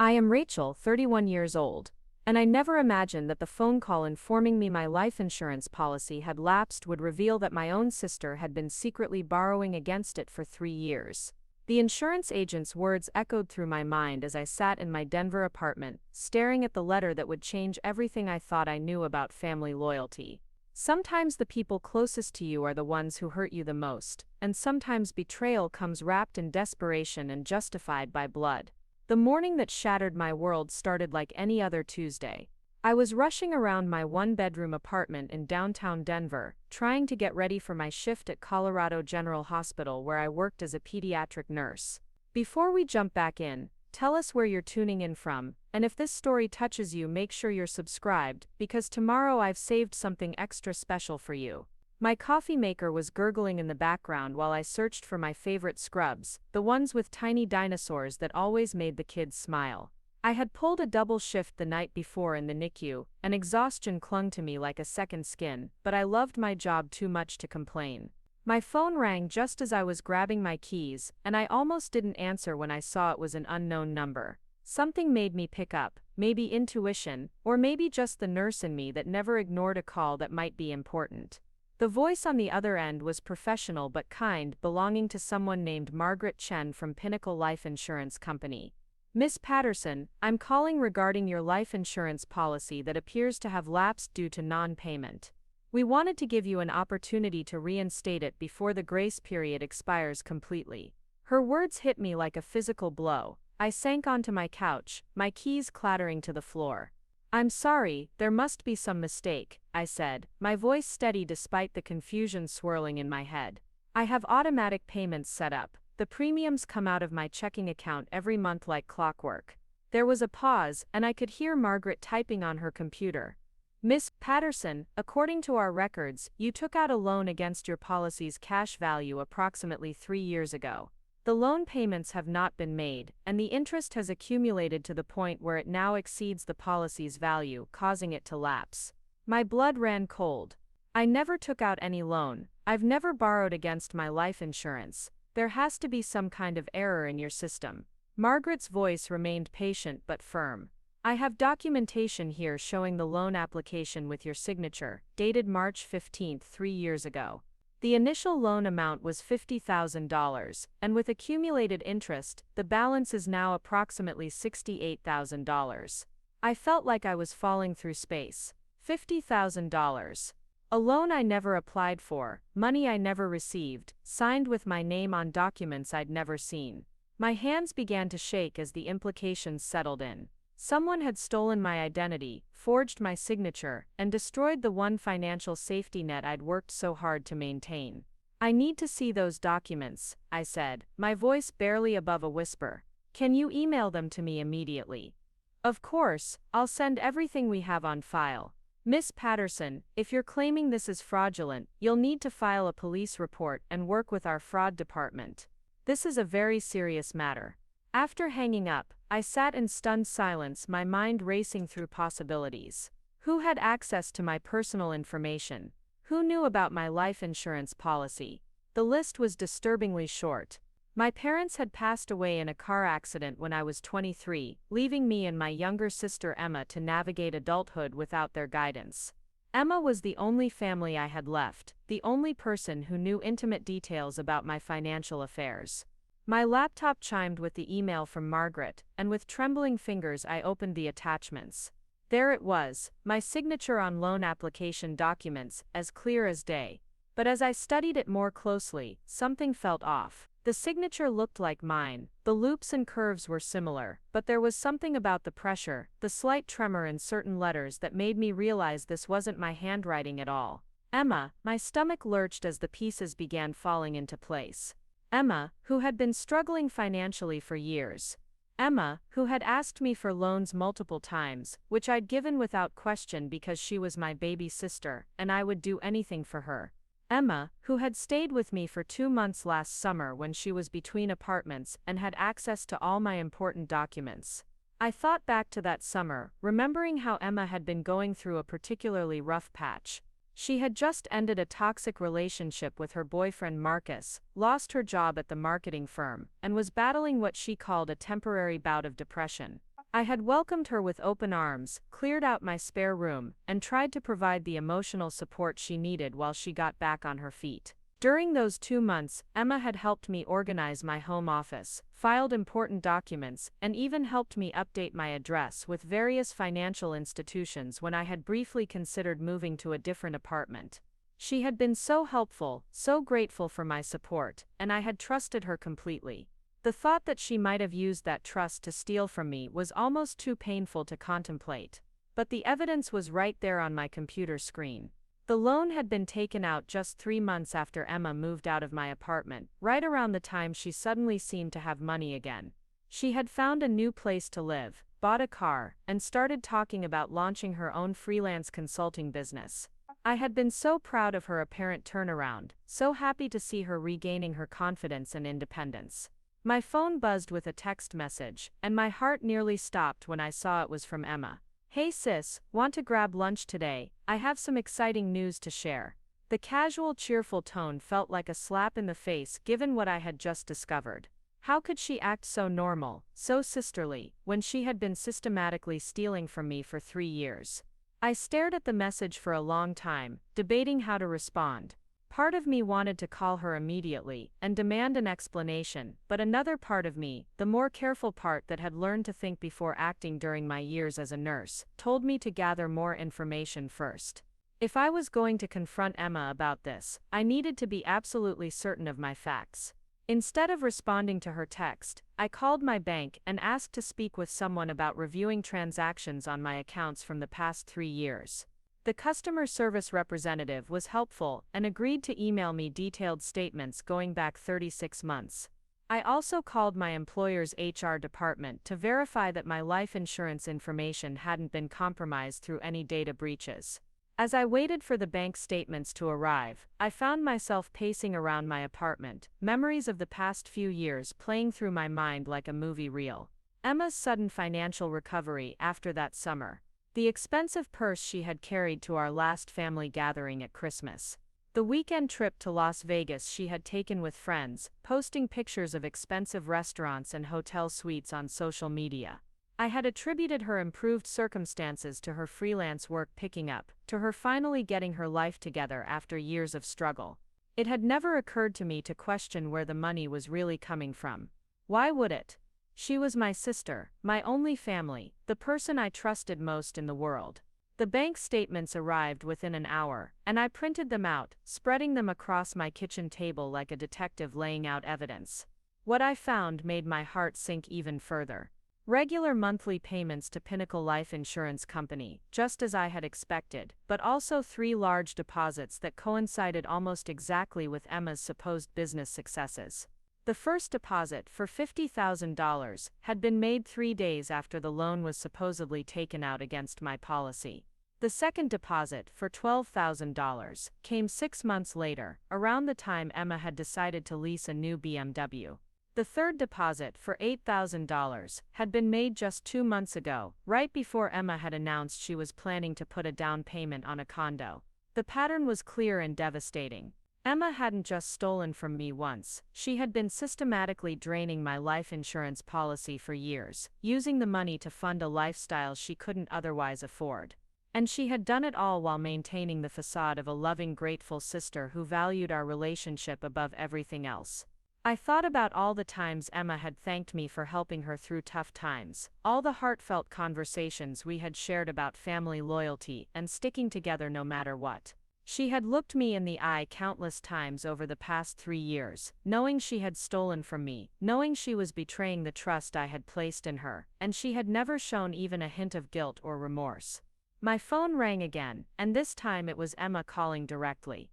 I am Rachel, 31 years old, and I never imagined that the phone call informing me my life insurance policy had lapsed would reveal that my own sister had been secretly borrowing against it for 3 years. The insurance agent's words echoed through my mind as I sat in my Denver apartment, staring at the letter that would change everything I thought I knew about family loyalty. Sometimes the people closest to you are the ones who hurt you the most, and sometimes betrayal comes wrapped in desperation and justified by blood. The morning that shattered my world started like any other Tuesday. I was rushing around my one-bedroom apartment in downtown Denver, trying to get ready for my shift at Colorado General Hospital where I worked as a pediatric nurse. Before we jump back in, tell us where you're tuning in from, and if this story touches you, make sure you're subscribed, because tomorrow I've saved something extra special for you. My coffee maker was gurgling in the background while I searched for my favorite scrubs, the ones with tiny dinosaurs that always made the kids smile. I had pulled a double shift the night before in the NICU, and exhaustion clung to me like a second skin, but I loved my job too much to complain. My phone rang just as I was grabbing my keys, and I almost didn't answer when I saw it was an unknown number. Something made me pick up, maybe intuition, or maybe just the nurse in me that never ignored a call that might be important. The voice on the other end was professional but kind, belonging to someone named Margaret Chen from Pinnacle Life Insurance Company. Miss Patterson, I'm calling regarding your life insurance policy that appears to have lapsed due to non-payment. We wanted to give you an opportunity to reinstate it before the grace period expires completely. Her words hit me like a physical blow. I sank onto my couch, my keys clattering to the floor. I'm sorry, there must be some mistake, I said, my voice steady despite the confusion swirling in my head. I have automatic payments set up. The premiums come out of my checking account every month like clockwork. There was a pause, and I could hear Margaret typing on her computer. Miss Patterson, according to our records, you took out a loan against your policy's cash value approximately 3 years ago. The loan payments have not been made, and the interest has accumulated to the point where it now exceeds the policy's value, causing it to lapse. My blood ran cold. I never took out any loan. I've never borrowed against my life insurance. There has to be some kind of error in your system. Margaret's voice remained patient but firm. I have documentation here showing the loan application with your signature, dated March 15, 3 years ago. The initial loan amount was $50,000, and with accumulated interest, the balance is now approximately $68,000. I felt like I was falling through space. $50,000. A loan I never applied for, money I never received, signed with my name on documents I'd never seen. My hands began to shake as the implications settled in. Someone had stolen my identity, forged my signature, and destroyed the one financial safety net I'd worked so hard to maintain. I need to see those documents, I said, my voice barely above a whisper. Can you email them to me immediately? Of course, I'll send everything we have on file. Miss Patterson, if you're claiming this is fraudulent, you'll need to file a police report and work with our fraud department. This is a very serious matter. After hanging up, I sat in stunned silence, my mind racing through possibilities. Who had access to my personal information? Who knew about my life insurance policy? The list was disturbingly short. My parents had passed away in a car accident when I was 23, leaving me and my younger sister Emma to navigate adulthood without their guidance. Emma was the only family I had left, the only person who knew intimate details about my financial affairs. My laptop chimed with the email from Margaret, and with trembling fingers I opened the attachments. There it was, my signature on loan application documents, as clear as day. But as I studied it more closely, something felt off. The signature looked like mine, the loops and curves were similar, but there was something about the pressure, the slight tremor in certain letters that made me realize this wasn't my handwriting at all. Emma, my stomach lurched as the pieces began falling into place. Emma, who had been struggling financially for years. Emma, who had asked me for loans multiple times, which I'd given without question because she was my baby sister, and I would do anything for her. Emma, who had stayed with me for 2 months last summer when she was between apartments and had access to all my important documents. I thought back to that summer, remembering how Emma had been going through a particularly rough patch. She had just ended a toxic relationship with her boyfriend Marcus, lost her job at the marketing firm, and was battling what she called a temporary bout of depression. I had welcomed her with open arms, cleared out my spare room, and tried to provide the emotional support she needed while she got back on her feet. During those 2 months, Emma had helped me organize my home office, filed important documents, and even helped me update my address with various financial institutions when I had briefly considered moving to a different apartment. She had been so helpful, so grateful for my support, and I had trusted her completely. The thought that she might have used that trust to steal from me was almost too painful to contemplate. But the evidence was right there on my computer screen. The loan had been taken out just 3 months after Emma moved out of my apartment, right around the time she suddenly seemed to have money again. She had found a new place to live, bought a car, and started talking about launching her own freelance consulting business. I had been so proud of her apparent turnaround, so happy to see her regaining her confidence and independence. My phone buzzed with a text message, and my heart nearly stopped when I saw it was from Emma. "Hey sis, want to grab lunch today? I have some exciting news to share." The casual, cheerful tone felt like a slap in the face given what I had just discovered. How could she act so normal, so sisterly, when she had been systematically stealing from me for 3 years? I stared at the message for a long time, debating how to respond. Part of me wanted to call her immediately and demand an explanation, but another part of me, the more careful part that had learned to think before acting during my years as a nurse, told me to gather more information first. If I was going to confront Emma about this, I needed to be absolutely certain of my facts. Instead of responding to her text, I called my bank and asked to speak with someone about reviewing transactions on my accounts from the past 3 years. The customer service representative was helpful and agreed to email me detailed statements going back 36 months. I also called my employer's HR department to verify that my life insurance information hadn't been compromised through any data breaches. As I waited for the bank statements to arrive, I found myself pacing around my apartment, memories of the past few years playing through my mind like a movie reel. Emma's sudden financial recovery after that summer. The expensive purse she had carried to our last family gathering at Christmas. The weekend trip to Las Vegas she had taken with friends, posting pictures of expensive restaurants and hotel suites on social media. I had attributed her improved circumstances to her freelance work picking up, to her finally getting her life together after years of struggle. It had never occurred to me to question where the money was really coming from. Why would it? She was my sister, my only family, the person I trusted most in the world. The bank statements arrived within an hour, and I printed them out, spreading them across my kitchen table like a detective laying out evidence. What I found made my heart sink even further. Regular monthly payments to Pinnacle Life Insurance Company, just as I had expected, but also 3 large deposits that coincided almost exactly with Emma's supposed business successes. The first deposit, for $50,000, had been made 3 days after the loan was supposedly taken out against my policy. The second deposit, for $12,000, came 6 months later, around the time Emma had decided to lease a new BMW. The third deposit, for $8,000, had been made just 2 months ago, right before Emma had announced she was planning to put a down payment on a condo. The pattern was clear and devastating. Emma hadn't just stolen from me once, she had been systematically draining my life insurance policy for years, using the money to fund a lifestyle she couldn't otherwise afford. And she had done it all while maintaining the facade of a loving, grateful sister who valued our relationship above everything else. I thought about all the times Emma had thanked me for helping her through tough times, all the heartfelt conversations we had shared about family loyalty and sticking together no matter what. She had looked me in the eye countless times over the past 3 years, knowing she had stolen from me, knowing she was betraying the trust I had placed in her, and she had never shown even a hint of guilt or remorse. My phone rang again, and this time it was Emma calling directly.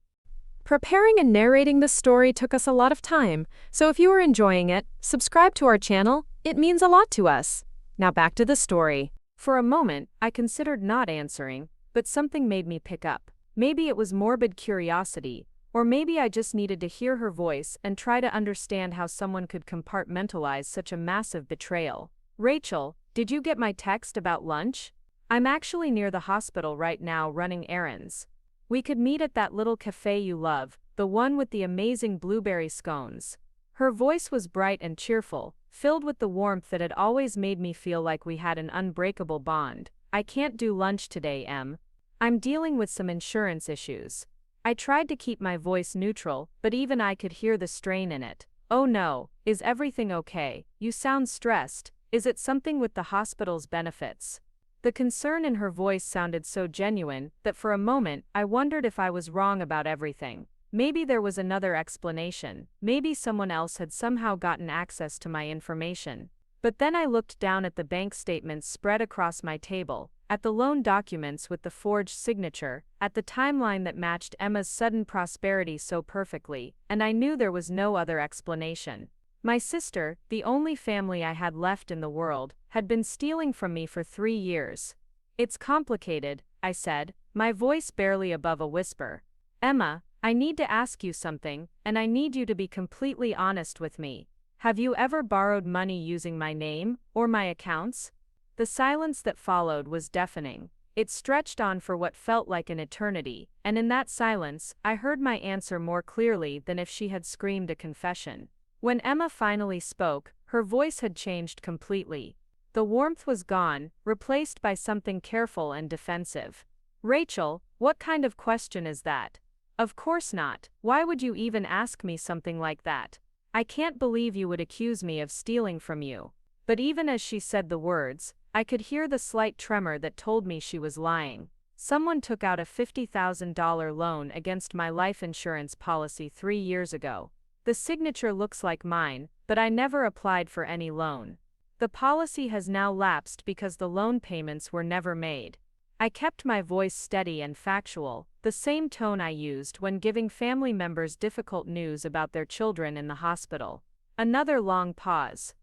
Preparing and narrating this story took us a lot of time, so if you are enjoying it, subscribe to our channel, it means a lot to us. Now back to the story. For a moment, I considered not answering, but something made me pick up. Maybe it was morbid curiosity, or maybe I just needed to hear her voice and try to understand how someone could compartmentalize such a massive betrayal. "Rachel, did you get my text about lunch? I'm actually near the hospital right now running errands. We could meet at that little cafe you love, the one with the amazing blueberry scones." Her voice was bright and cheerful, filled with the warmth that had always made me feel like we had an unbreakable bond. "I can't do lunch today, Em. I'm dealing with some insurance issues." I tried to keep my voice neutral, but even I could hear the strain in it. "Oh no, is everything okay? You sound stressed. Is it something with the hospital's benefits?" The concern in her voice sounded so genuine that for a moment I wondered if I was wrong about everything. Maybe there was another explanation. Maybe someone else had somehow gotten access to my information. But then I looked down at the bank statements spread across my table, at the loan documents with the forged signature, at the timeline that matched Emma's sudden prosperity so perfectly, and I knew there was no other explanation. My sister, the only family I had left in the world, had been stealing from me for 3 years. "It's complicated," I said, my voice barely above a whisper. "Emma, I need to ask you something, and I need you to be completely honest with me. Have you ever borrowed money using my name, or my accounts?" The silence that followed was deafening. It stretched on for what felt like an eternity, and in that silence, I heard my answer more clearly than if she had screamed a confession. When Emma finally spoke, her voice had changed completely. The warmth was gone, replaced by something careful and defensive. "Rachel, what kind of question is that? Of course not. Why would you even ask me something like that? I can't believe you would accuse me of stealing from you." But even as she said the words, I could hear the slight tremor that told me she was lying. "Someone took out a $50,000 loan against my life insurance policy 3 years ago. The signature looks like mine, but I never applied for any loan. The policy has now lapsed because the loan payments were never made." I kept my voice steady and factual, the same tone I used when giving family members difficult news about their children in the hospital. Another long pause.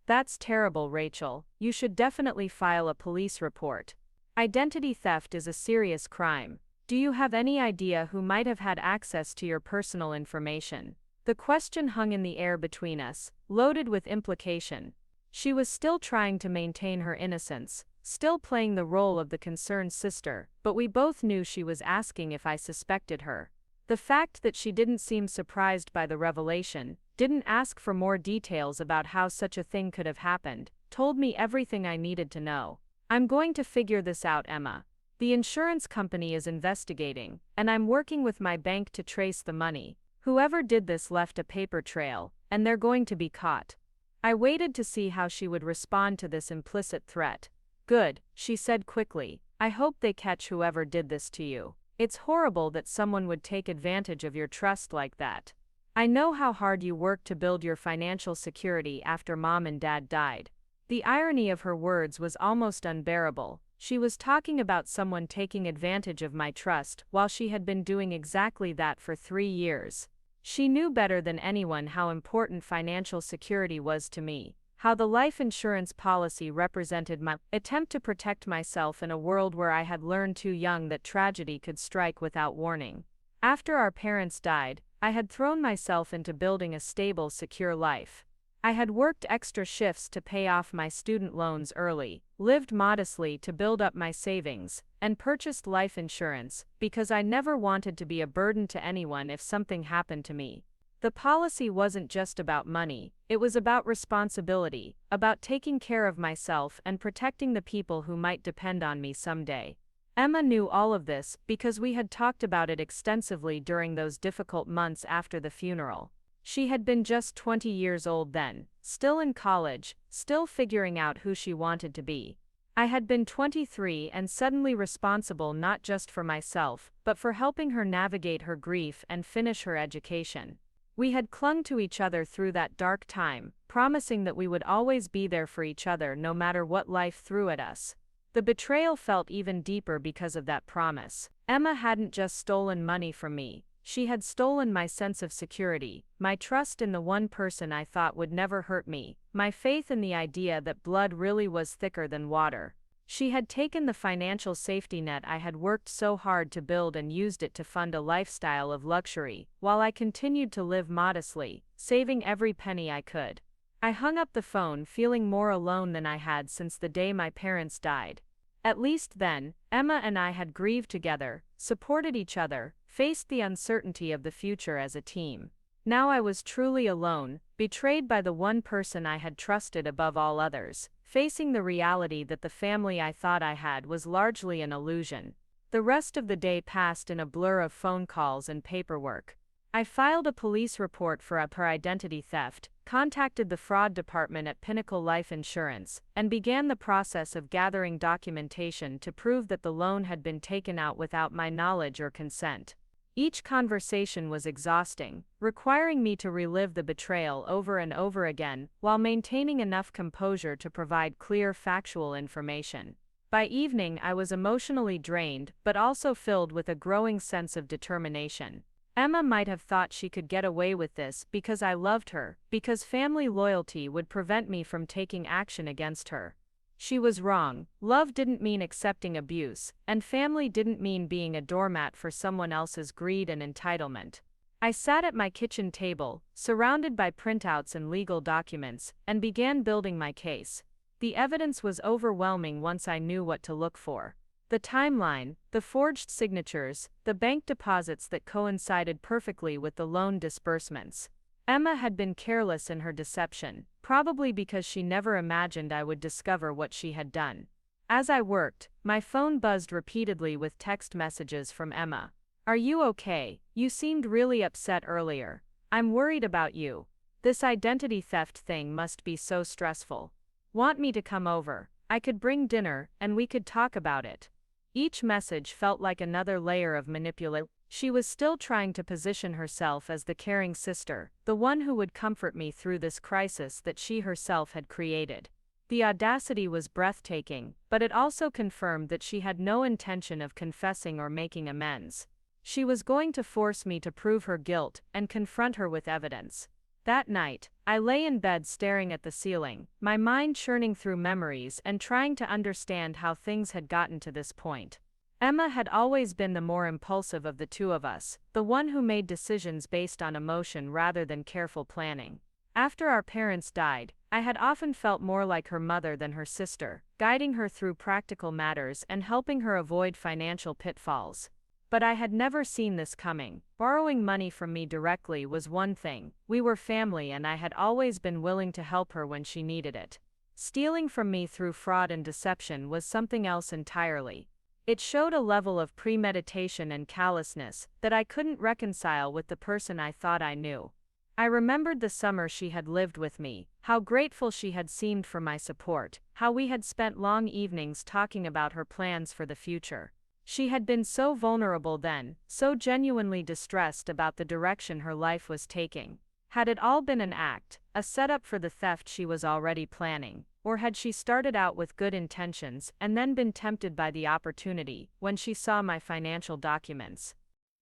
"That's terrible, Rachel. You should definitely file a police report. Identity theft is a serious crime. Do you have any idea who might have had access to your personal information?" The question hung in the air between us, loaded with implication. She was still trying to maintain her innocence, still playing the role of the concerned sister, but we both knew she was asking if I suspected her. The fact that she didn't seem surprised by the revelation, didn't ask for more details about how such a thing could have happened, told me everything I needed to know. "I'm going to figure this out, Emma. The insurance company is investigating, and I'm working with my bank to trace the money. Whoever did this left a paper trail, and they're going to be caught." I waited to see how she would respond to this implicit threat. "Good," she said quickly. "I hope they catch whoever did this to you. It's horrible that someone would take advantage of your trust like that. I know how hard you worked to build your financial security after Mom and Dad died." The irony of her words was almost unbearable. She was talking about someone taking advantage of my trust while she had been doing exactly that for 3 years. She knew better than anyone how important financial security was to me, how the life insurance policy represented my attempt to protect myself in a world where I had learned too young that tragedy could strike without warning. After our parents died, I had thrown myself into building a stable, secure life. I had worked extra shifts to pay off my student loans early, lived modestly to build up my savings, and purchased life insurance because I never wanted to be a burden to anyone if something happened to me. The policy wasn't just about money, it was about responsibility, about taking care of myself and protecting the people who might depend on me someday. Emma knew all of this because we had talked about it extensively during those difficult months after the funeral. She had been just 20 years old then, still in college, still figuring out who she wanted to be. I had been 23 and suddenly responsible not just for myself, but for helping her navigate her grief and finish her education. We had clung to each other through that dark time, promising that we would always be there for each other no matter what life threw at us. The betrayal felt even deeper because of that promise. Emma hadn't just stolen money from me, she had stolen my sense of security, my trust in the one person I thought would never hurt me, my faith in the idea that blood really was thicker than water. She had taken the financial safety net I had worked so hard to build and used it to fund a lifestyle of luxury, while I continued to live modestly, saving every penny I could. I hung up the phone feeling more alone than I had since the day my parents died. At least then, Emma and I had grieved together, supported each other, faced the uncertainty of the future as a team. Now I was truly alone, betrayed by the one person I had trusted above all others, facing the reality that the family I thought I had was largely an illusion. The rest of the day passed in a blur of phone calls and paperwork. I filed a police report for identity theft, contacted the fraud department at Pinnacle Life Insurance, and began the process of gathering documentation to prove that the loan had been taken out without my knowledge or consent. Each conversation was exhausting, requiring me to relive the betrayal over and over again, while maintaining enough composure to provide clear factual information. By evening, I was emotionally drained, but also filled with a growing sense of determination. Emma might have thought she could get away with this because I loved her, because family loyalty would prevent me from taking action against her. She was wrong. Love didn't mean accepting abuse, and family didn't mean being a doormat for someone else's greed and entitlement. I sat at my kitchen table, surrounded by printouts and legal documents, and began building my case. The evidence was overwhelming once I knew what to look for. The timeline, the forged signatures, the bank deposits that coincided perfectly with the loan disbursements. Emma had been careless in her deception, probably because she never imagined I would discover what she had done. As I worked, my phone buzzed repeatedly with text messages from Emma. "Are you okay? You seemed really upset earlier. I'm worried about you. This identity theft thing must be so stressful. Want me to come over? I could bring dinner, and we could talk about it." Each message felt like another layer of manipulation. She was still trying to position herself as the caring sister, the one who would comfort me through this crisis that she herself had created. The audacity was breathtaking, but it also confirmed that she had no intention of confessing or making amends. She was going to force me to prove her guilt and confront her with evidence. That night, I lay in bed staring at the ceiling, my mind churning through memories and trying to understand how things had gotten to this point. Emma had always been the more impulsive of the two of us, the one who made decisions based on emotion rather than careful planning. After our parents died, I had often felt more like her mother than her sister, guiding her through practical matters and helping her avoid financial pitfalls. But I had never seen this coming. Borrowing money from me directly was one thing. We were family and I had always been willing to help her when she needed it. Stealing from me through fraud and deception was something else entirely. It showed a level of premeditation and callousness that I couldn't reconcile with the person I thought I knew. I remembered the summer she had lived with me, how grateful she had seemed for my support, how we had spent long evenings talking about her plans for the future. She had been so vulnerable then, so genuinely distressed about the direction her life was taking. Had it all been an act, a setup for the theft she was already planning, or had she started out with good intentions and then been tempted by the opportunity when she saw my financial documents?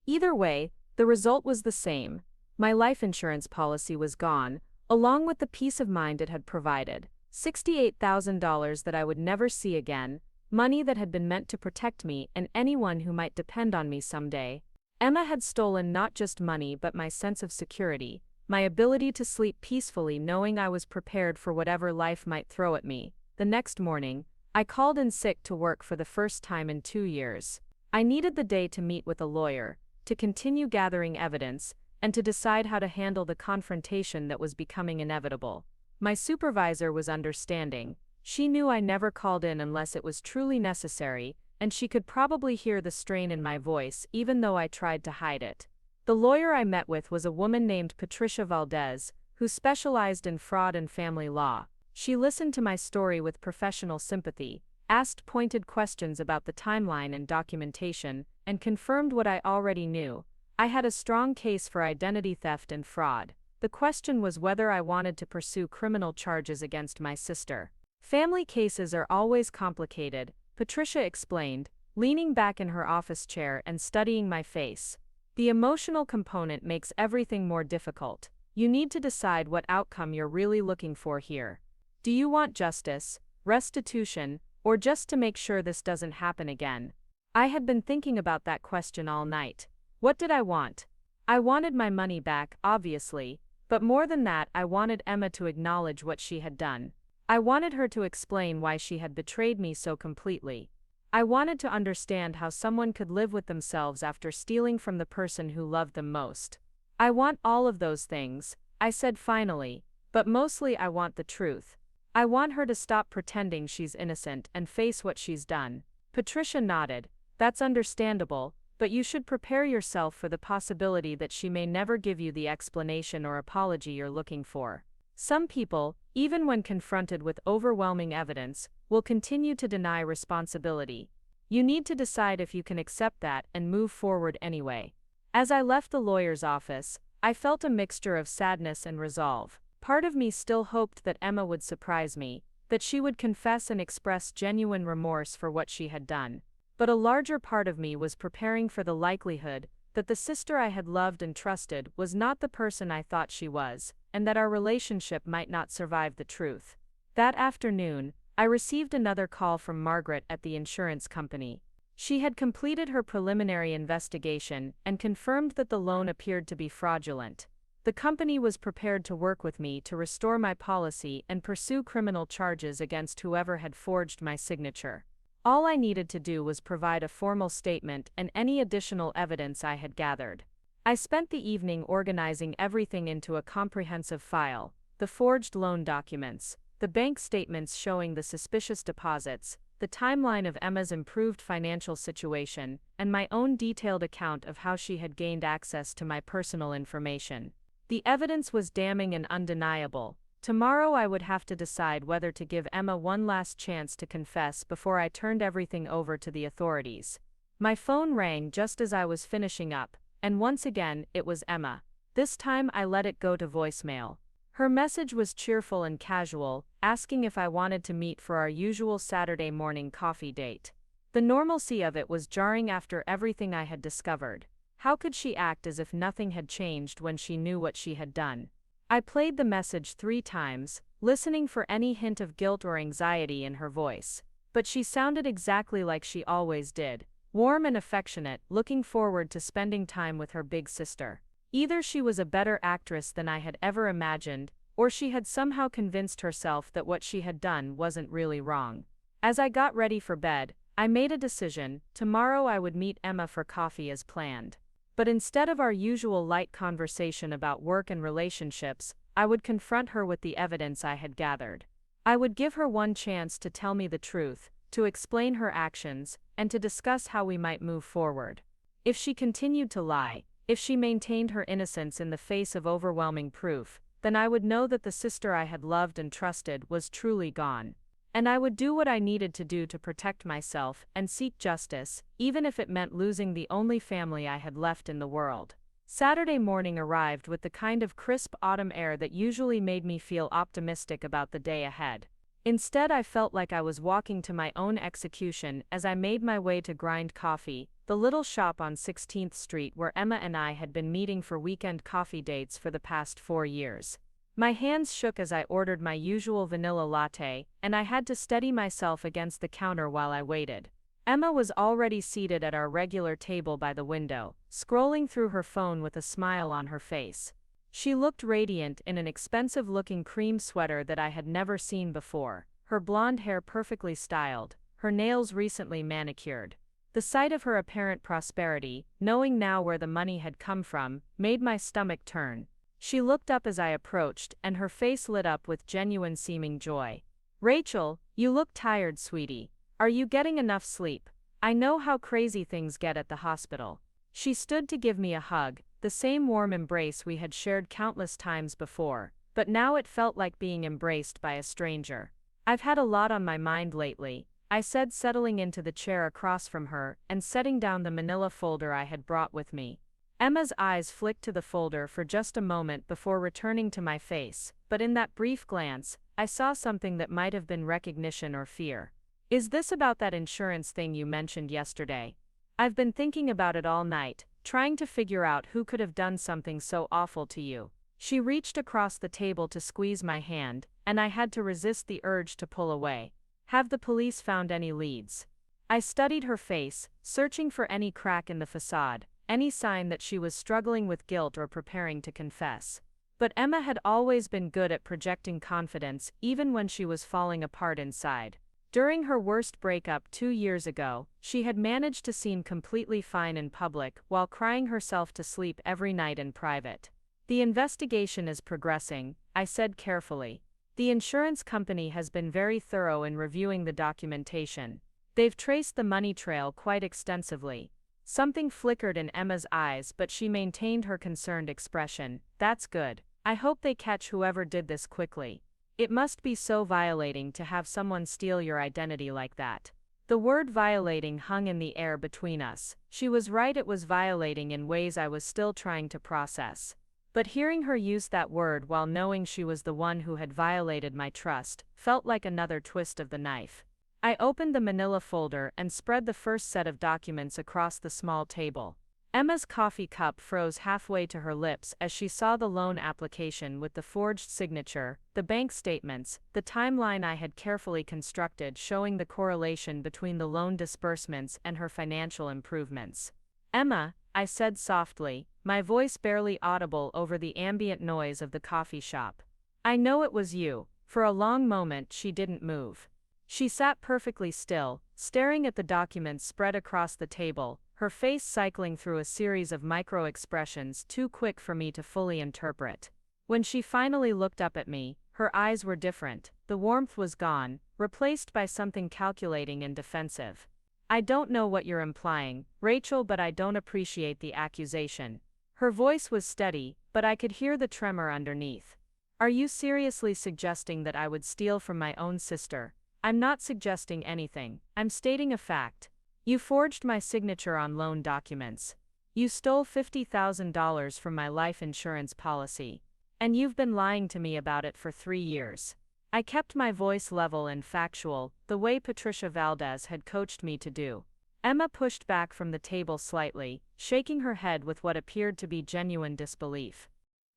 Either way, the result was the same. My life insurance policy was gone, along with the peace of mind it had provided. $68,000 that I would never see again, money that had been meant to protect me and anyone who might depend on me someday. Emma had stolen not just money but my sense of security, my ability to sleep peacefully knowing I was prepared for whatever life might throw at me. The next morning, I called in sick to work for the first time in 2 years. I needed the day to meet with a lawyer, to continue gathering evidence, and to decide how to handle the confrontation that was becoming inevitable. My supervisor was understanding. She knew I never called in unless it was truly necessary, and she could probably hear the strain in my voice even though I tried to hide it. The lawyer I met with was a woman named Patricia Valdez, who specialized in fraud and family law. She listened to my story with professional sympathy, asked pointed questions about the timeline and documentation, and confirmed what I already knew. I had a strong case for identity theft and fraud. The question was whether I wanted to pursue criminal charges against my sister. Family cases are always complicated, Patricia explained, leaning back in her office chair and studying my face. The emotional component makes everything more difficult. You need to decide what outcome you're really looking for here. Do you want justice, restitution, or just to make sure this doesn't happen again? I had been thinking about that question all night. What did I want? I wanted my money back, obviously, but more than that, I wanted Emma to acknowledge what she had done. I wanted her to explain why she had betrayed me so completely. I wanted to understand how someone could live with themselves after stealing from the person who loved them most. I want all of those things, I said finally, but mostly I want the truth. I want her to stop pretending she's innocent and face what she's done. Patricia nodded. That's understandable, but you should prepare yourself for the possibility that she may never give you the explanation or apology you're looking for. Some people, even when confronted with overwhelming evidence, will continue to deny responsibility. You need to decide if you can accept that and move forward anyway. As I left the lawyer's office, I felt a mixture of sadness and resolve. Part of me still hoped that Emma would surprise me, that she would confess and express genuine remorse for what she had done. But a larger part of me was preparing for the likelihood that the sister I had loved and trusted was not the person I thought she was, and that our relationship might not survive the truth. That afternoon, I received another call from Margaret at the insurance company. She had completed her preliminary investigation and confirmed that the loan appeared to be fraudulent. The company was prepared to work with me to restore my policy and pursue criminal charges against whoever had forged my signature. All I needed to do was provide a formal statement and any additional evidence I had gathered. I spent the evening organizing everything into a comprehensive file: the forged loan documents, the bank statements showing the suspicious deposits, the timeline of Emma's improved financial situation, and my own detailed account of how she had gained access to my personal information. The evidence was damning and undeniable. Tomorrow I would have to decide whether to give Emma one last chance to confess before I turned everything over to the authorities. My phone rang just as I was finishing up, and once again it was Emma. This time I let it go to voicemail. Her message was cheerful and casual, asking if I wanted to meet for our usual Saturday morning coffee date. The normalcy of it was jarring after everything I had discovered. How could she act as if nothing had changed when she knew what she had done? I played the message 3 times, listening for any hint of guilt or anxiety in her voice. But she sounded exactly like she always did, warm and affectionate, looking forward to spending time with her big sister. Either she was a better actress than I had ever imagined, or she had somehow convinced herself that what she had done wasn't really wrong. As I got ready for bed, I made a decision: tomorrow I would meet Emma for coffee as planned. But instead of our usual light conversation about work and relationships, I would confront her with the evidence I had gathered. I would give her one chance to tell me the truth, to explain her actions, and to discuss how we might move forward. If she continued to lie, if she maintained her innocence in the face of overwhelming proof, then I would know that the sister I had loved and trusted was truly gone. And I would do what I needed to do to protect myself and seek justice, even if it meant losing the only family I had left in the world. Saturday morning arrived with the kind of crisp autumn air that usually made me feel optimistic about the day ahead. Instead, I felt like I was walking to my own execution as I made my way to Grind Coffee, the little shop on 16th Street where Emma and I had been meeting for weekend coffee dates for the past 4 years. My hands shook as I ordered my usual vanilla latte, and I had to steady myself against the counter while I waited. Emma was already seated at our regular table by the window, scrolling through her phone with a smile on her face. She looked radiant in an expensive-looking cream sweater that I had never seen before, her blonde hair perfectly styled, her nails recently manicured. The sight of her apparent prosperity, knowing now where the money had come from, made my stomach turn. She looked up as I approached, and her face lit up with genuine-seeming joy. "Rachel, you look tired, sweetie. Are you getting enough sleep? I know how crazy things get at the hospital." She stood to give me a hug, the same warm embrace we had shared countless times before, but now it felt like being embraced by a stranger. "I've had a lot on my mind lately," I said, settling into the chair across from her and setting down the manila folder I had brought with me. Emma's eyes flicked to the folder for just a moment before returning to my face, but in that brief glance, I saw something that might have been recognition or fear. "Is this about that insurance thing you mentioned yesterday? I've been thinking about it all night, trying to figure out who could have done something so awful to you." She reached across the table to squeeze my hand, and I had to resist the urge to pull away. "Have the police found any leads?" I studied her face, searching for any crack in the facade, any sign that she was struggling with guilt or preparing to confess. But Emma had always been good at projecting confidence, even when she was falling apart inside. During her worst breakup 2 years ago, she had managed to seem completely fine in public while crying herself to sleep every night in private. The investigation is progressing, I said carefully. The insurance company has been very thorough in reviewing the documentation. They've traced the money trail quite extensively. Something flickered in Emma's eyes, but she maintained her concerned expression. That's good. I hope they catch whoever did this quickly. It must be so violating to have someone steal your identity like that. The word violating hung in the air between us. She was right, it was violating in ways I was still trying to process. But hearing her use that word while knowing she was the one who had violated my trust felt like another twist of the knife. I opened the manila folder and spread the first set of documents across the small table. Emma's coffee cup froze halfway to her lips as she saw the loan application with the forged signature, the bank statements, the timeline I had carefully constructed showing the correlation between the loan disbursements and her financial improvements. "Emma," I said softly, my voice barely audible over the ambient noise of the coffee shop. "I know it was you." For a long moment she didn't move. She sat perfectly still, staring at the documents spread across the table, her face cycling through a series of micro-expressions too quick for me to fully interpret. When she finally looked up at me, her eyes were different. The warmth was gone, replaced by something calculating and defensive. "I don't know what you're implying, Rachel, but I don't appreciate the accusation." Her voice was steady, but I could hear the tremor underneath. "Are you seriously suggesting that I would steal from my own sister?" "I'm not suggesting anything, I'm stating a fact. You forged my signature on loan documents. You stole $50,000 from my life insurance policy. And you've been lying to me about it for 3 years. I kept my voice level and factual, the way Patricia Valdez had coached me to do. Emma pushed back from the table slightly, shaking her head with what appeared to be genuine disbelief.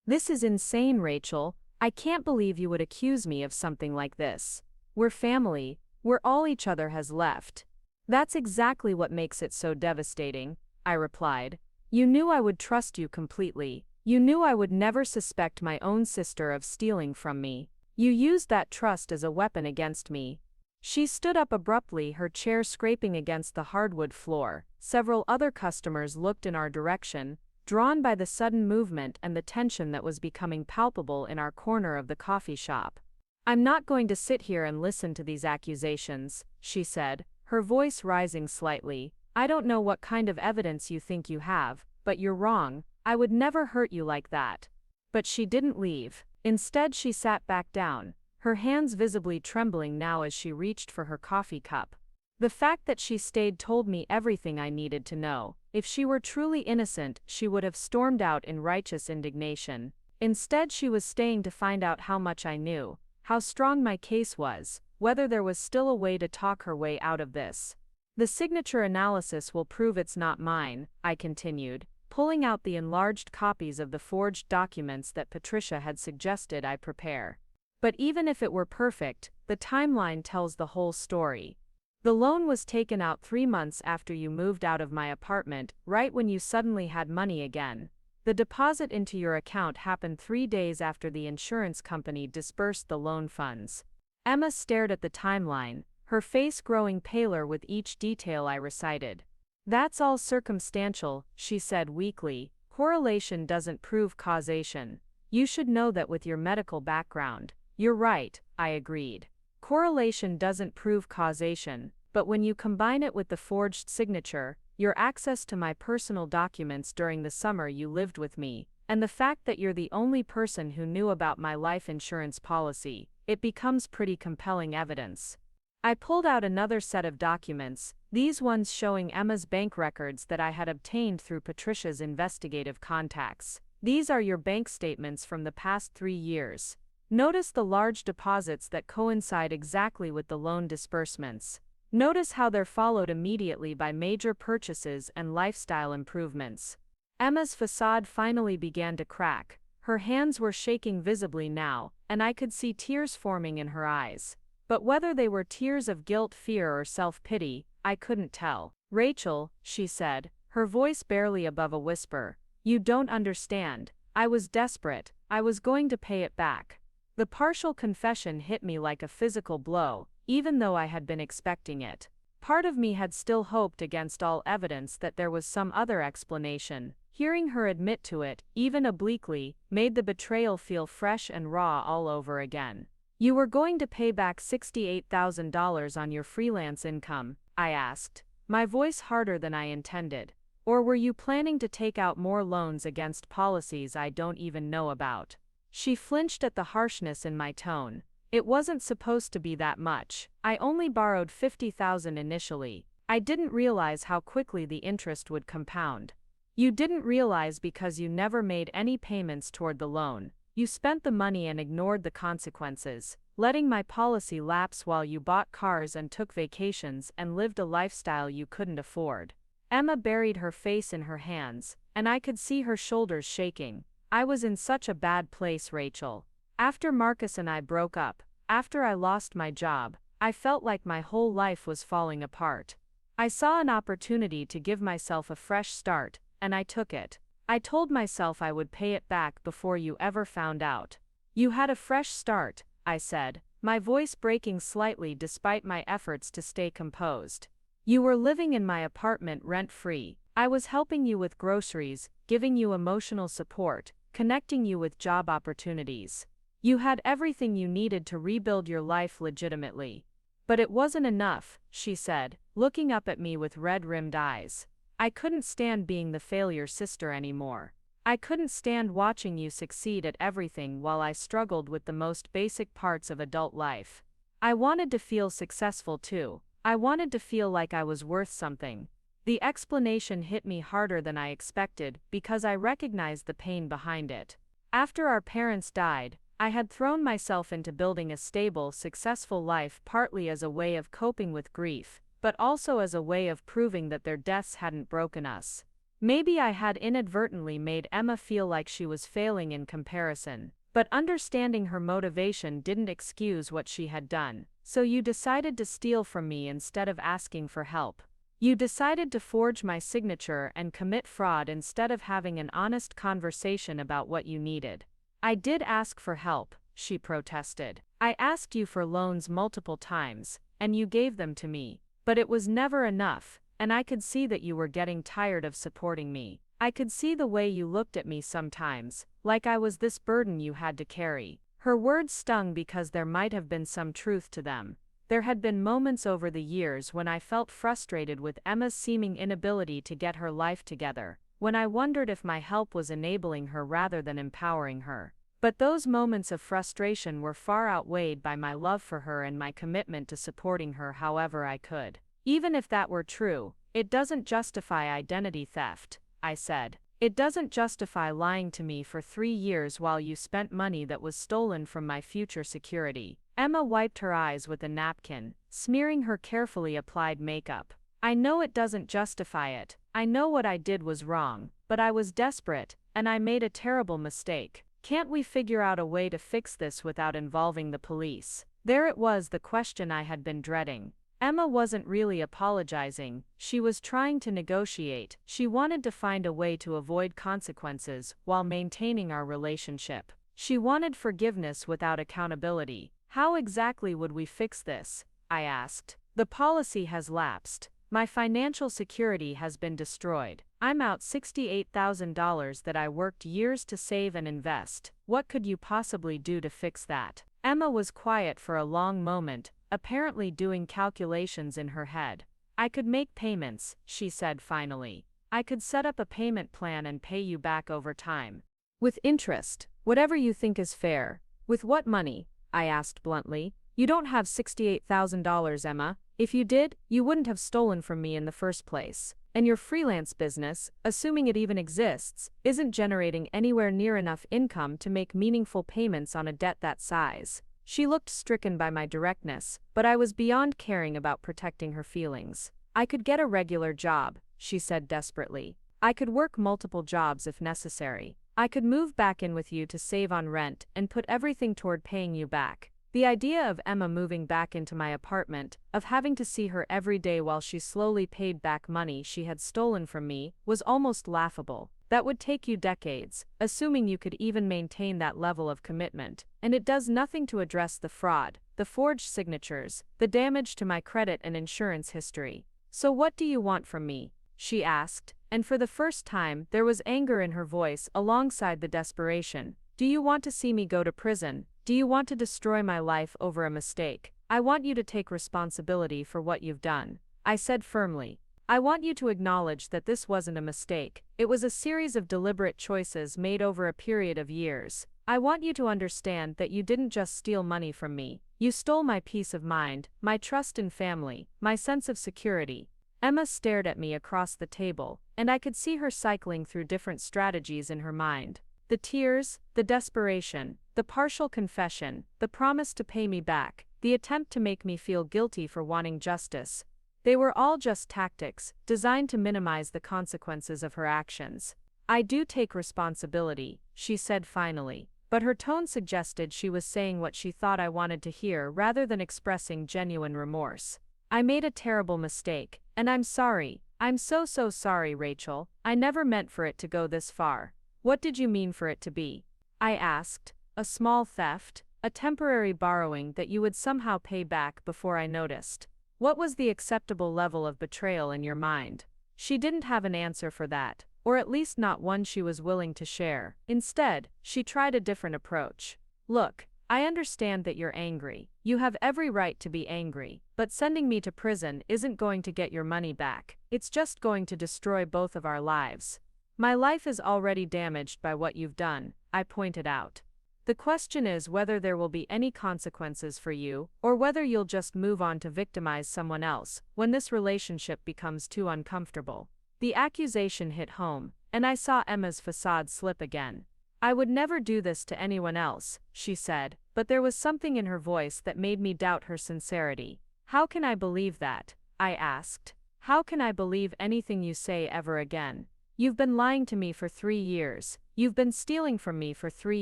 "This is insane, Rachel. I can't believe you would accuse me of something like this. We're family. We're all each other has left." "That's exactly what makes it so devastating," I replied. "You knew I would trust you completely. You knew I would never suspect my own sister of stealing from me. You used that trust as a weapon against me." She stood up abruptly, her chair scraping against the hardwood floor. Several other customers looked in our direction, drawn by the sudden movement and the tension that was becoming palpable in our corner of the coffee shop. "I'm not going to sit here and listen to these accusations," she said, her voice rising slightly. "I don't know what kind of evidence you think you have, but you're wrong. I would never hurt you like that." But she didn't leave. Instead, she sat back down, her hands visibly trembling now as she reached for her coffee cup. The fact that she stayed told me everything I needed to know. If she were truly innocent, she would have stormed out in righteous indignation. Instead, she was staying to find out how much I knew, how strong my case was, whether there was still a way to talk her way out of this. "The signature analysis will prove it's not mine," I continued, pulling out the enlarged copies of the forged documents that Patricia had suggested I prepare. "But even if it were perfect, the timeline tells the whole story. The loan was taken out 3 months after you moved out of my apartment, right when you suddenly had money again. The deposit into your account happened 3 days after the insurance company disbursed the loan funds." Emma stared at the timeline, her face growing paler with each detail I recited. "That's all circumstantial," she said weakly. "Correlation doesn't prove causation. You should know that with your medical background." "You're right," I agreed. "Correlation doesn't prove causation, but when you combine it with the forged signature, your access to my personal documents during the summer you lived with me, and the fact that you're the only person who knew about my life insurance policy, it becomes pretty compelling evidence." I pulled out another set of documents, these ones showing Emma's bank records that I had obtained through Patricia's investigative contacts. "These are your bank statements from the past 3 years. Notice the large deposits that coincide exactly with the loan disbursements. Notice how they're followed immediately by major purchases and lifestyle improvements." Emma's facade finally began to crack. Her hands were shaking visibly now, and I could see tears forming in her eyes. But whether they were tears of guilt, fear, or self-pity, I couldn't tell. "Rachel," she said, her voice barely above a whisper, "you don't understand. I was desperate. I was going to pay it back." The partial confession hit me like a physical blow. even though I had been expecting it. Part of me had still hoped against all evidence that there was some other explanation. Hearing her admit to it, even obliquely, made the betrayal feel fresh and raw all over again. "You were going to pay back $68,000 on your freelance income?" I asked, my voice harder than I intended. "Or were you planning to take out more loans against policies I don't even know about?" She flinched at the harshness in my tone. "It wasn't supposed to be that much. I only borrowed $50,000 initially. I didn't realize how quickly the interest would compound." "You didn't realize because you never made any payments toward the loan. You spent the money and ignored the consequences, letting my policy lapse while you bought cars and took vacations and lived a lifestyle you couldn't afford." Emma buried her face in her hands, and I could see her shoulders shaking. "I was in such a bad place, Rachel. After Marcus and I broke up, after I lost my job, I felt like my whole life was falling apart. I saw an opportunity to give myself a fresh start, and I took it. I told myself I would pay it back before you ever found out." "You had a fresh start," I said, my voice breaking slightly despite my efforts to stay composed. "You were living in my apartment rent-free. I was helping you with groceries, giving you emotional support, connecting you with job opportunities. You had everything you needed to rebuild your life legitimately." "But it wasn't enough," she said, looking up at me with red-rimmed eyes. "I couldn't stand being the failure sister anymore. I couldn't stand watching you succeed at everything while I struggled with the most basic parts of adult life. I wanted to feel successful too. I wanted to feel like I was worth something." The explanation hit me harder than I expected because I recognized the pain behind it. After our parents died, I had thrown myself into building a stable, successful life partly as a way of coping with grief, but also as a way of proving that their deaths hadn't broken us. Maybe I had inadvertently made Emma feel like she was failing in comparison, but understanding her motivation didn't excuse what she had done. "So you decided to steal from me instead of asking for help. You decided to forge my signature and commit fraud instead of having an honest conversation about what you needed." "I did ask for help," she protested. "I asked you for loans multiple times, and you gave them to me. But it was never enough, and I could see that you were getting tired of supporting me. I could see the way you looked at me sometimes, like I was this burden you had to carry." Her words stung because there might have been some truth to them. There had been moments over the years when I felt frustrated with Emma's seeming inability to get her life together, when I wondered if my help was enabling her rather than empowering her. But those moments of frustration were far outweighed by my love for her and my commitment to supporting her however I could. "Even if that were true, it doesn't justify identity theft," I said. "It doesn't justify lying to me for 3 years while you spent money that was stolen from my future security." Emma wiped her eyes with a napkin, smearing her carefully applied makeup. "I know it doesn't justify it. I know what I did was wrong, but I was desperate, and I made a terrible mistake. Can't we figure out a way to fix this without involving the police?" There it was, the question I had been dreading. Emma wasn't really apologizing, she was trying to negotiate. She wanted to find a way to avoid consequences while maintaining our relationship. She wanted forgiveness without accountability. "How exactly would we fix this?" I asked. "The policy has lapsed. My financial security has been destroyed. I'm out $68,000 that I worked years to save and invest. What could you possibly do to fix that?" Emma was quiet for a long moment, apparently doing calculations in her head. "I could make payments," she said finally. "I could set up a payment plan and pay you back over time. With interest, whatever you think is fair." "With what money?" I asked bluntly. "You don't have $68,000, Emma. If you did, you wouldn't have stolen from me in the first place. And your freelance business, assuming it even exists, isn't generating anywhere near enough income to make meaningful payments on a debt that size." She looked stricken by my directness, but I was beyond caring about protecting her feelings. "I could get a regular job," she said desperately. "I could work multiple jobs if necessary. I could move back in with you to save on rent and put everything toward paying you back." The idea of Emma moving back into my apartment, of having to see her every day while she slowly paid back money she had stolen from me, was almost laughable. That would take you decades, assuming you could even maintain that level of commitment, and it does nothing to address the fraud, the forged signatures, the damage to my credit and insurance history. "So what do you want from me?" she asked, and for the first time there was anger in her voice alongside the desperation. "Do you want to see me go to prison? Do you want to destroy my life over a mistake? I want you to take responsibility for what you've done," I said firmly. "I want you to acknowledge that this wasn't a mistake. It was a series of deliberate choices made over a period of years. I want you to understand that you didn't just steal money from me. You stole my peace of mind, my trust in family, my sense of security." Emma stared at me across the table, and I could see her cycling through different strategies in her mind. The tears, the desperation, the partial confession, the promise to pay me back, the attempt to make me feel guilty for wanting justice. They were all just tactics, designed to minimize the consequences of her actions. "I do take responsibility," she said finally, but her tone suggested she was saying what she thought I wanted to hear rather than expressing genuine remorse. "I made a terrible mistake, and I'm sorry. I'm so sorry, Rachel. I never meant for it to go this far." "What did you mean for it to be?" I asked. "A small theft? A temporary borrowing that you would somehow pay back before I noticed? What was the acceptable level of betrayal in your mind?" She didn't have an answer for that, or at least not one she was willing to share. Instead, she tried a different approach. "Look, I understand that you're angry. You have every right to be angry, but sending me to prison isn't going to get your money back. It's just going to destroy both of our lives. My life is already damaged by what you've done," I pointed out. "The question is whether there will be any consequences for you, or whether you'll just move on to victimize someone else when this relationship becomes too uncomfortable." The accusation hit home, and I saw Emma's facade slip again. "I would never do this to anyone else," she said, but there was something in her voice that made me doubt her sincerity. "How can I believe that?" I asked. "How can I believe anything you say ever again? You've been lying to me for 3 years. You've been stealing from me for 3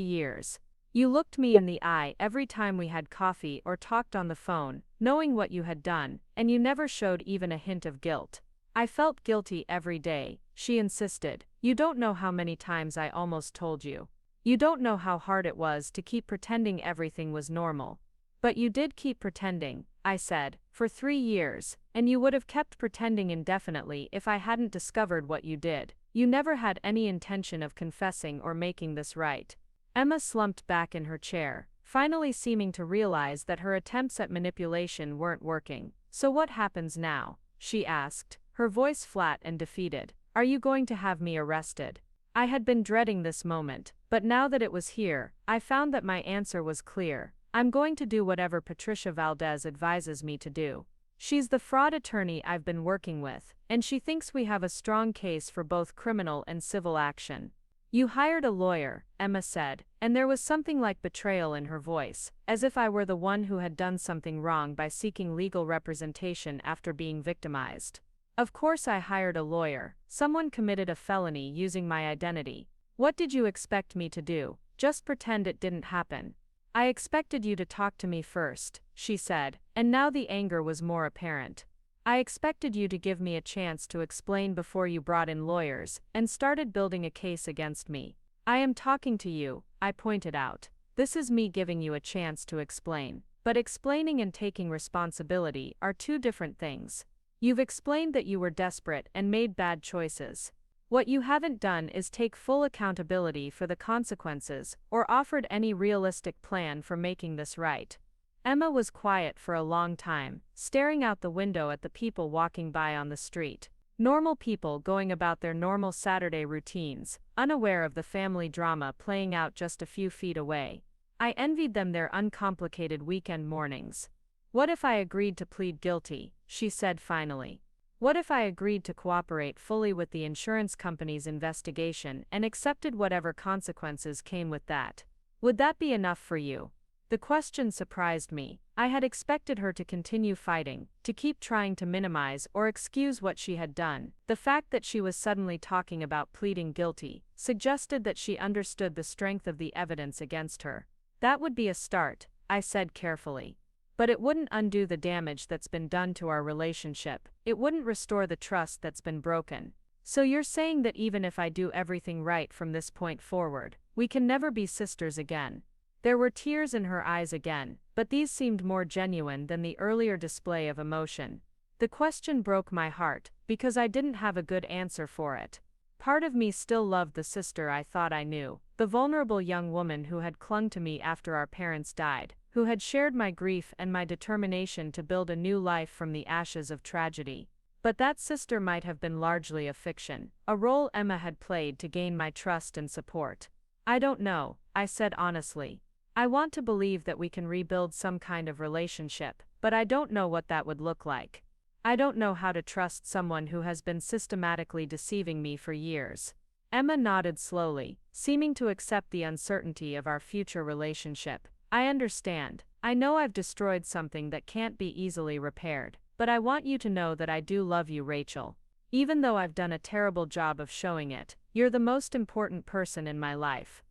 years. You looked me in the eye every time we had coffee or talked on the phone, knowing what you had done, and you never showed even a hint of guilt." "I felt guilty every day," she insisted. "You don't know how many times I almost told you. You don't know how hard it was to keep pretending everything was normal." "But you did keep pretending," I said, "for 3 years, and you would have kept pretending indefinitely if I hadn't discovered what you did. You never had any intention of confessing or making this right." Emma slumped back in her chair, finally seeming to realize that her attempts at manipulation weren't working. "So what happens now?" she asked, her voice flat and defeated. "Are you going to have me arrested?" I had been dreading this moment, but now that it was here, I found that my answer was clear. "I'm going to do whatever Patricia Valdez advises me to do. She's the fraud attorney I've been working with, and she thinks we have a strong case for both criminal and civil action." "You hired a lawyer," Emma said, and there was something like betrayal in her voice, as if I were the one who had done something wrong by seeking legal representation after being victimized. "Of course I hired a lawyer. Someone committed a felony using my identity. What did you expect me to do? Just pretend it didn't happen?" "I expected you to talk to me first," she said, and now the anger was more apparent. "I expected you to give me a chance to explain before you brought in lawyers and started building a case against me." "I am talking to you," I pointed out. "This is me giving you a chance to explain. But explaining and taking responsibility are two different things. You've explained that you were desperate and made bad choices. What you haven't done is take full accountability for the consequences or offered any realistic plan for making this right." Emma was quiet for a long time, staring out the window at the people walking by on the street. Normal people going about their normal Saturday routines, unaware of the family drama playing out just a few feet away. I envied them their uncomplicated weekend mornings. "What if I agreed to plead guilty?" she said finally. "What if I agreed to cooperate fully with the insurance company's investigation and accepted whatever consequences came with that? Would that be enough for you?" The question surprised me. I had expected her to continue fighting, to keep trying to minimize or excuse what she had done. The fact that she was suddenly talking about pleading guilty suggested that she understood the strength of the evidence against her. "That would be a start," I said carefully. "But it wouldn't undo the damage that's been done to our relationship. It wouldn't restore the trust that's been broken. So you're saying that even if I do everything right from this point forward, we can never be sisters again?" There were tears in her eyes again, but these seemed more genuine than the earlier display of emotion. The question broke my heart, because I didn't have a good answer for it. Part of me still loved the sister I thought I knew, the vulnerable young woman who had clung to me after our parents died, who had shared my grief and my determination to build a new life from the ashes of tragedy. But that sister might have been largely a fiction, a role Emma had played to gain my trust and support. I don't know, I said honestly. I want to believe that we can rebuild some kind of relationship, but I don't know what that would look like. I don't know how to trust someone who has been systematically deceiving me for years. Emma nodded slowly, seeming to accept the uncertainty of our future relationship. I understand. I know I've destroyed something that can't be easily repaired, but I want you to know that I do love you, Rachel. Even though I've done a terrible job of showing it, you're the most important person in my life.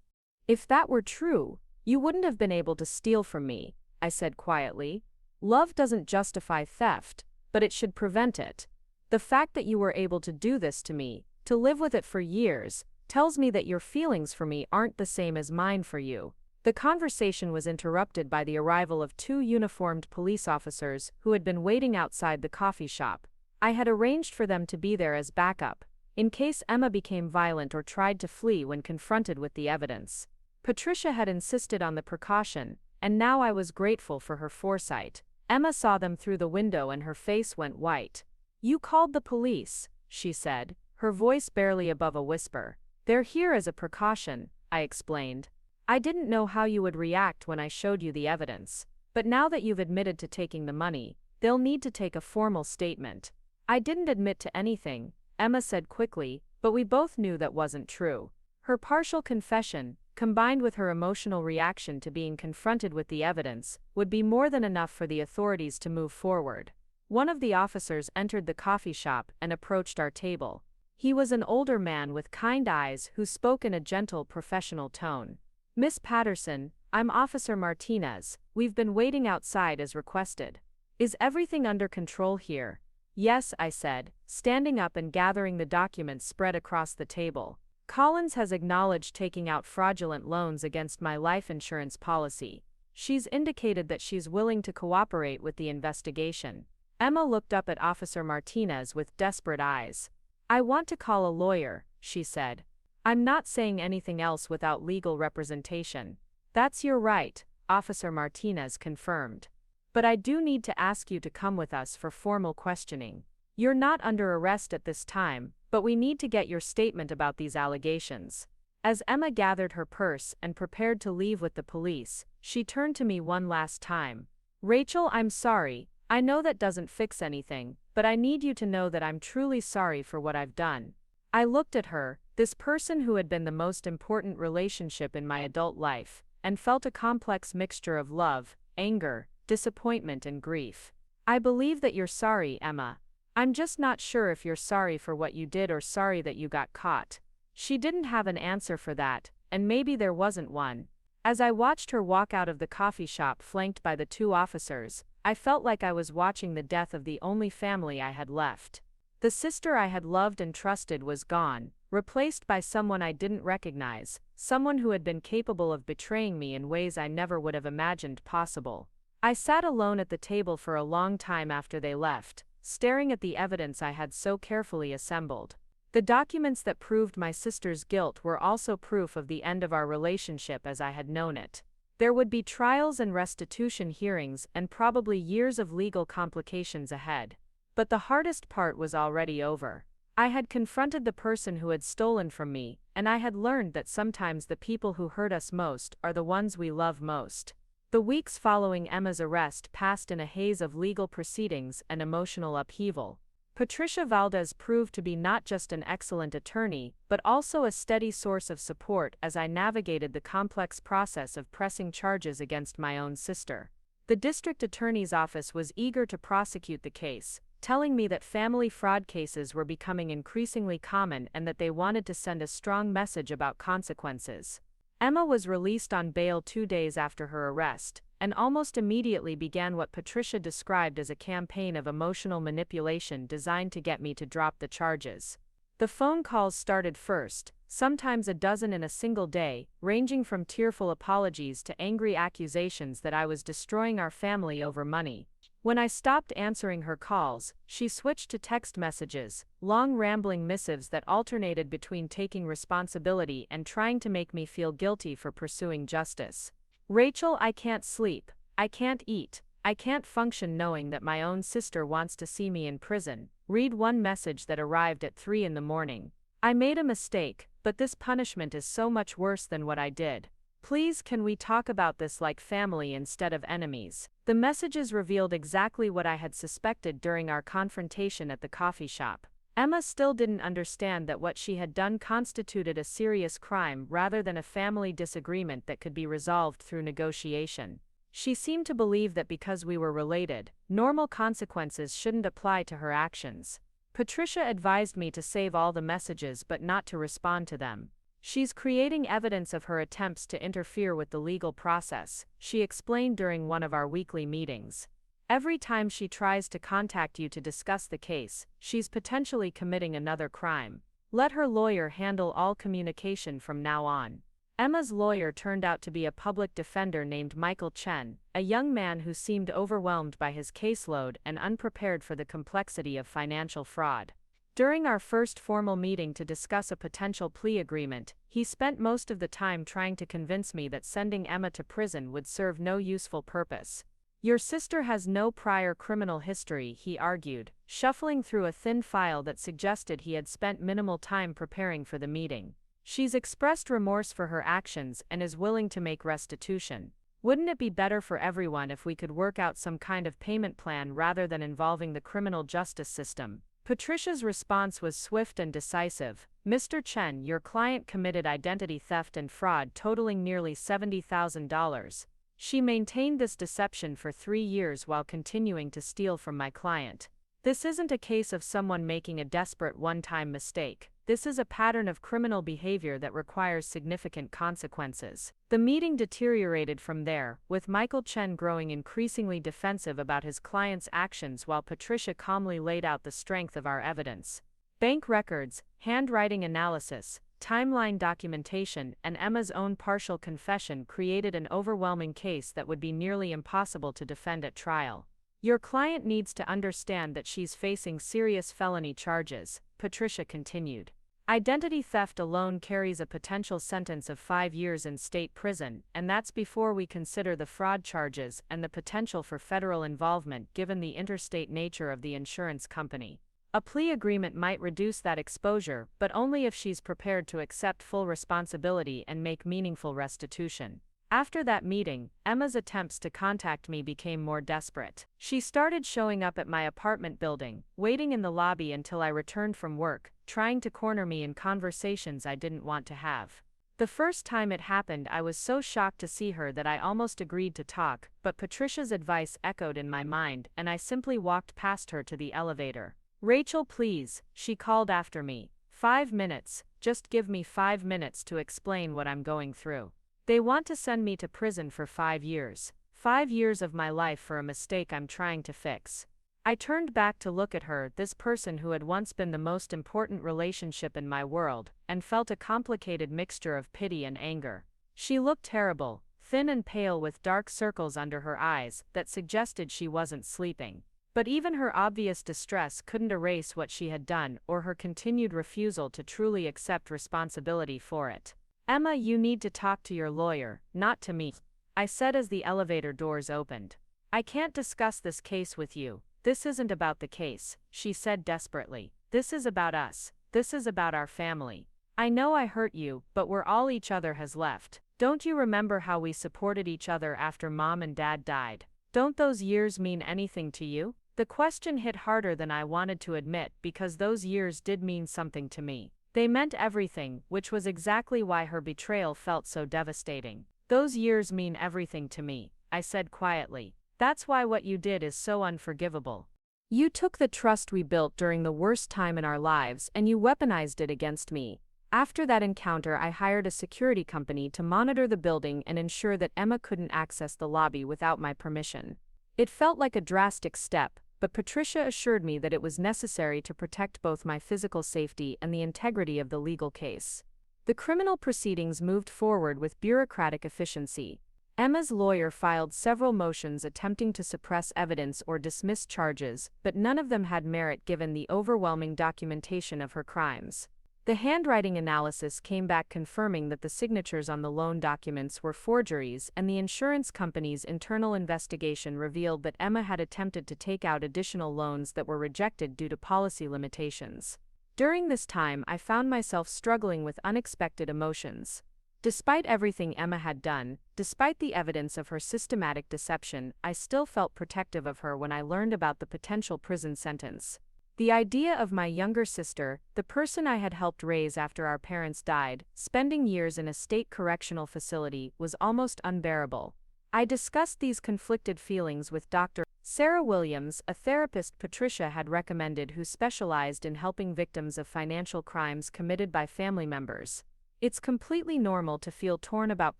If that were true, you wouldn't have been able to steal from me, I said quietly. Love doesn't justify theft, but it should prevent it. The fact that you were able to do this to me, to live with it for years, tells me that your feelings for me aren't the same as mine for you. The conversation was interrupted by the arrival of two uniformed police officers who had been waiting outside the coffee shop. I had arranged for them to be there as backup, in case Emma became violent or tried to flee when confronted with the evidence. Patricia had insisted on the precaution, and now I was grateful for her foresight. Emma saw them through the window and her face went white. "You called the police," she said, her voice barely above a whisper. "They're here as a precaution," I explained. "I didn't know how you would react when I showed you the evidence, but now that you've admitted to taking the money, they'll need to take a formal statement." "I didn't admit to anything," Emma said quickly, but we both knew that wasn't true. Her partial confession, combined with her emotional reaction to being confronted with the evidence, would be more than enough for the authorities to move forward. One of the officers entered the coffee shop and approached our table. He was an older man with kind eyes who spoke in a gentle, professional tone. "Miss Patterson, I'm Officer Martinez. We've been waiting outside as requested. Is everything under control here?" "Yes," I said, standing up and gathering the documents spread across the table. "Collins has acknowledged taking out fraudulent loans against my life insurance policy. She's indicated that she's willing to cooperate with the investigation." Emma looked up at Officer Martinez with desperate eyes. "I want to call a lawyer," she said. "I'm not saying anything else without legal representation." "That's your right," Officer Martinez confirmed. "But I do need to ask you to come with us for formal questioning. You're not under arrest at this time, but we need to get your statement about these allegations." As Emma gathered her purse and prepared to leave with the police, she turned to me one last time. "Rachel, I'm sorry. I know that doesn't fix anything, but I need you to know that I'm truly sorry for what I've done." I looked at her, this person who had been the most important relationship in my adult life, and felt a complex mixture of love, anger, disappointment and grief. "I believe that you're sorry, Emma. I'm just not sure if you're sorry for what you did or sorry that you got caught." She didn't have an answer for that, and maybe there wasn't one. As I watched her walk out of the coffee shop flanked by the two officers, I felt like I was watching the death of the only family I had left. The sister I had loved and trusted was gone, replaced by someone I didn't recognize, someone who had been capable of betraying me in ways I never would have imagined possible. I sat alone at the table for a long time after they left, staring at the evidence I had so carefully assembled. The documents that proved my sister's guilt were also proof of the end of our relationship as I had known it. There would be trials and restitution hearings and probably years of legal complications ahead. But the hardest part was already over. I had confronted the person who had stolen from me, and I had learned that sometimes the people who hurt us most are the ones we love most. The weeks following Emma's arrest passed in a haze of legal proceedings and emotional upheaval. Patricia Valdez proved to be not just an excellent attorney, but also a steady source of support as I navigated the complex process of pressing charges against my own sister. The district attorney's office was eager to prosecute the case, telling me that family fraud cases were becoming increasingly common and that they wanted to send a strong message about consequences. Emma was released on bail 2 days after her arrest, and almost immediately began what Patricia described as a campaign of emotional manipulation designed to get me to drop the charges. The phone calls started first, sometimes a dozen in a single day, ranging from tearful apologies to angry accusations that I was destroying our family over money. When I stopped answering her calls, she switched to text messages, long rambling missives that alternated between taking responsibility and trying to make me feel guilty for pursuing justice. Rachel, I can't sleep, I can't eat, I can't function knowing that my own sister wants to see me in prison. Read one message that arrived at 3 in the morning. I made a mistake, but this punishment is so much worse than what I did. Please, can we talk about this like family instead of enemies? The messages revealed exactly what I had suspected during our confrontation at the coffee shop. Emma still didn't understand that what she had done constituted a serious crime rather than a family disagreement that could be resolved through negotiation. She seemed to believe that because we were related, normal consequences shouldn't apply to her actions. Patricia advised me to save all the messages but not to respond to them. She's creating evidence of her attempts to interfere with the legal process, she explained during one of our weekly meetings. Every time she tries to contact you to discuss the case, she's potentially committing another crime. Let her lawyer handle all communication from now on. Emma's lawyer turned out to be a public defender named Margaret Chen, a young man who seemed overwhelmed by his caseload and unprepared for the complexity of financial fraud. During our first formal meeting to discuss a potential plea agreement, he spent most of the time trying to convince me that sending Emma to prison would serve no useful purpose. Your sister has no prior criminal history, he argued, shuffling through a thin file that suggested he had spent minimal time preparing for the meeting. She's expressed remorse for her actions and is willing to make restitution. Wouldn't it be better for everyone if we could work out some kind of payment plan rather than involving the criminal justice system? Patricia's response was swift and decisive. Mr. Chen, your client committed identity theft and fraud totaling nearly $70,000. She maintained this deception for 3 years while continuing to steal from my client. This isn't a case of someone making a desperate one-time mistake. This is a pattern of criminal behavior that requires significant consequences. The meeting deteriorated from there, with Margaret Chen growing increasingly defensive about his client's actions while Patricia calmly laid out the strength of our evidence. Bank records, handwriting analysis, timeline documentation, and Emma's own partial confession created an overwhelming case that would be nearly impossible to defend at trial. Your client needs to understand that she's facing serious felony charges, Patricia continued. Identity theft alone carries a potential sentence of 5 years in state prison, and that's before we consider the fraud charges and the potential for federal involvement given the interstate nature of the insurance company. A plea agreement might reduce that exposure, but only if she's prepared to accept full responsibility and make meaningful restitution. After that meeting, Emma's attempts to contact me became more desperate. She started showing up at my apartment building, waiting in the lobby until I returned from work, trying to corner me in conversations I didn't want to have. The first time it happened, I was so shocked to see her that I almost agreed to talk, but Patricia's advice echoed in my mind, and I simply walked past her to the elevator. Rachel, please, she called after me. 5 minutes, just give me 5 minutes to explain what I'm going through. They want to send me to prison for 5 years. 5 years of my life for a mistake I'm trying to fix. I turned back to look at her, this person who had once been the most important relationship in my world, and felt a complicated mixture of pity and anger. She looked terrible, thin and pale with dark circles under her eyes that suggested she wasn't sleeping. But even her obvious distress couldn't erase what she had done or her continued refusal to truly accept responsibility for it. Emma, you need to talk to your lawyer, not to me, I said as the elevator doors opened. I can't discuss this case with you. This isn't about the case, she said desperately. This is about us. This is about our family. I know I hurt you, but we're all each other has left. Don't you remember how we supported each other after Mom and Dad died? Don't those years mean anything to you? The question hit harder than I wanted to admit because those years did mean something to me. They meant everything, which was exactly why her betrayal felt so devastating. Those years mean everything to me, I said quietly. That's why what you did is so unforgivable. You took the trust we built during the worst time in our lives and you weaponized it against me. After that encounter, I hired a security company to monitor the building and ensure that Emma couldn't access the lobby without my permission. It felt like a drastic step, but Patricia assured me that it was necessary to protect both my physical safety and the integrity of the legal case. The criminal proceedings moved forward with bureaucratic efficiency. Emma's lawyer filed several motions attempting to suppress evidence or dismiss charges, but none of them had merit given the overwhelming documentation of her crimes. The handwriting analysis came back confirming that the signatures on the loan documents were forgeries, and the insurance company's internal investigation revealed that Emma had attempted to take out additional loans that were rejected due to policy limitations. During this time, I found myself struggling with unexpected emotions. Despite everything Emma had done, despite the evidence of her systematic deception, I still felt protective of her when I learned about the potential prison sentence. The idea of my younger sister, the person I had helped raise after our parents died, spending years in a state correctional facility was almost unbearable. I discussed these conflicted feelings with Dr. Sarah Williams, a therapist Patricia had recommended who specialized in helping victims of financial crimes committed by family members. It's completely normal to feel torn about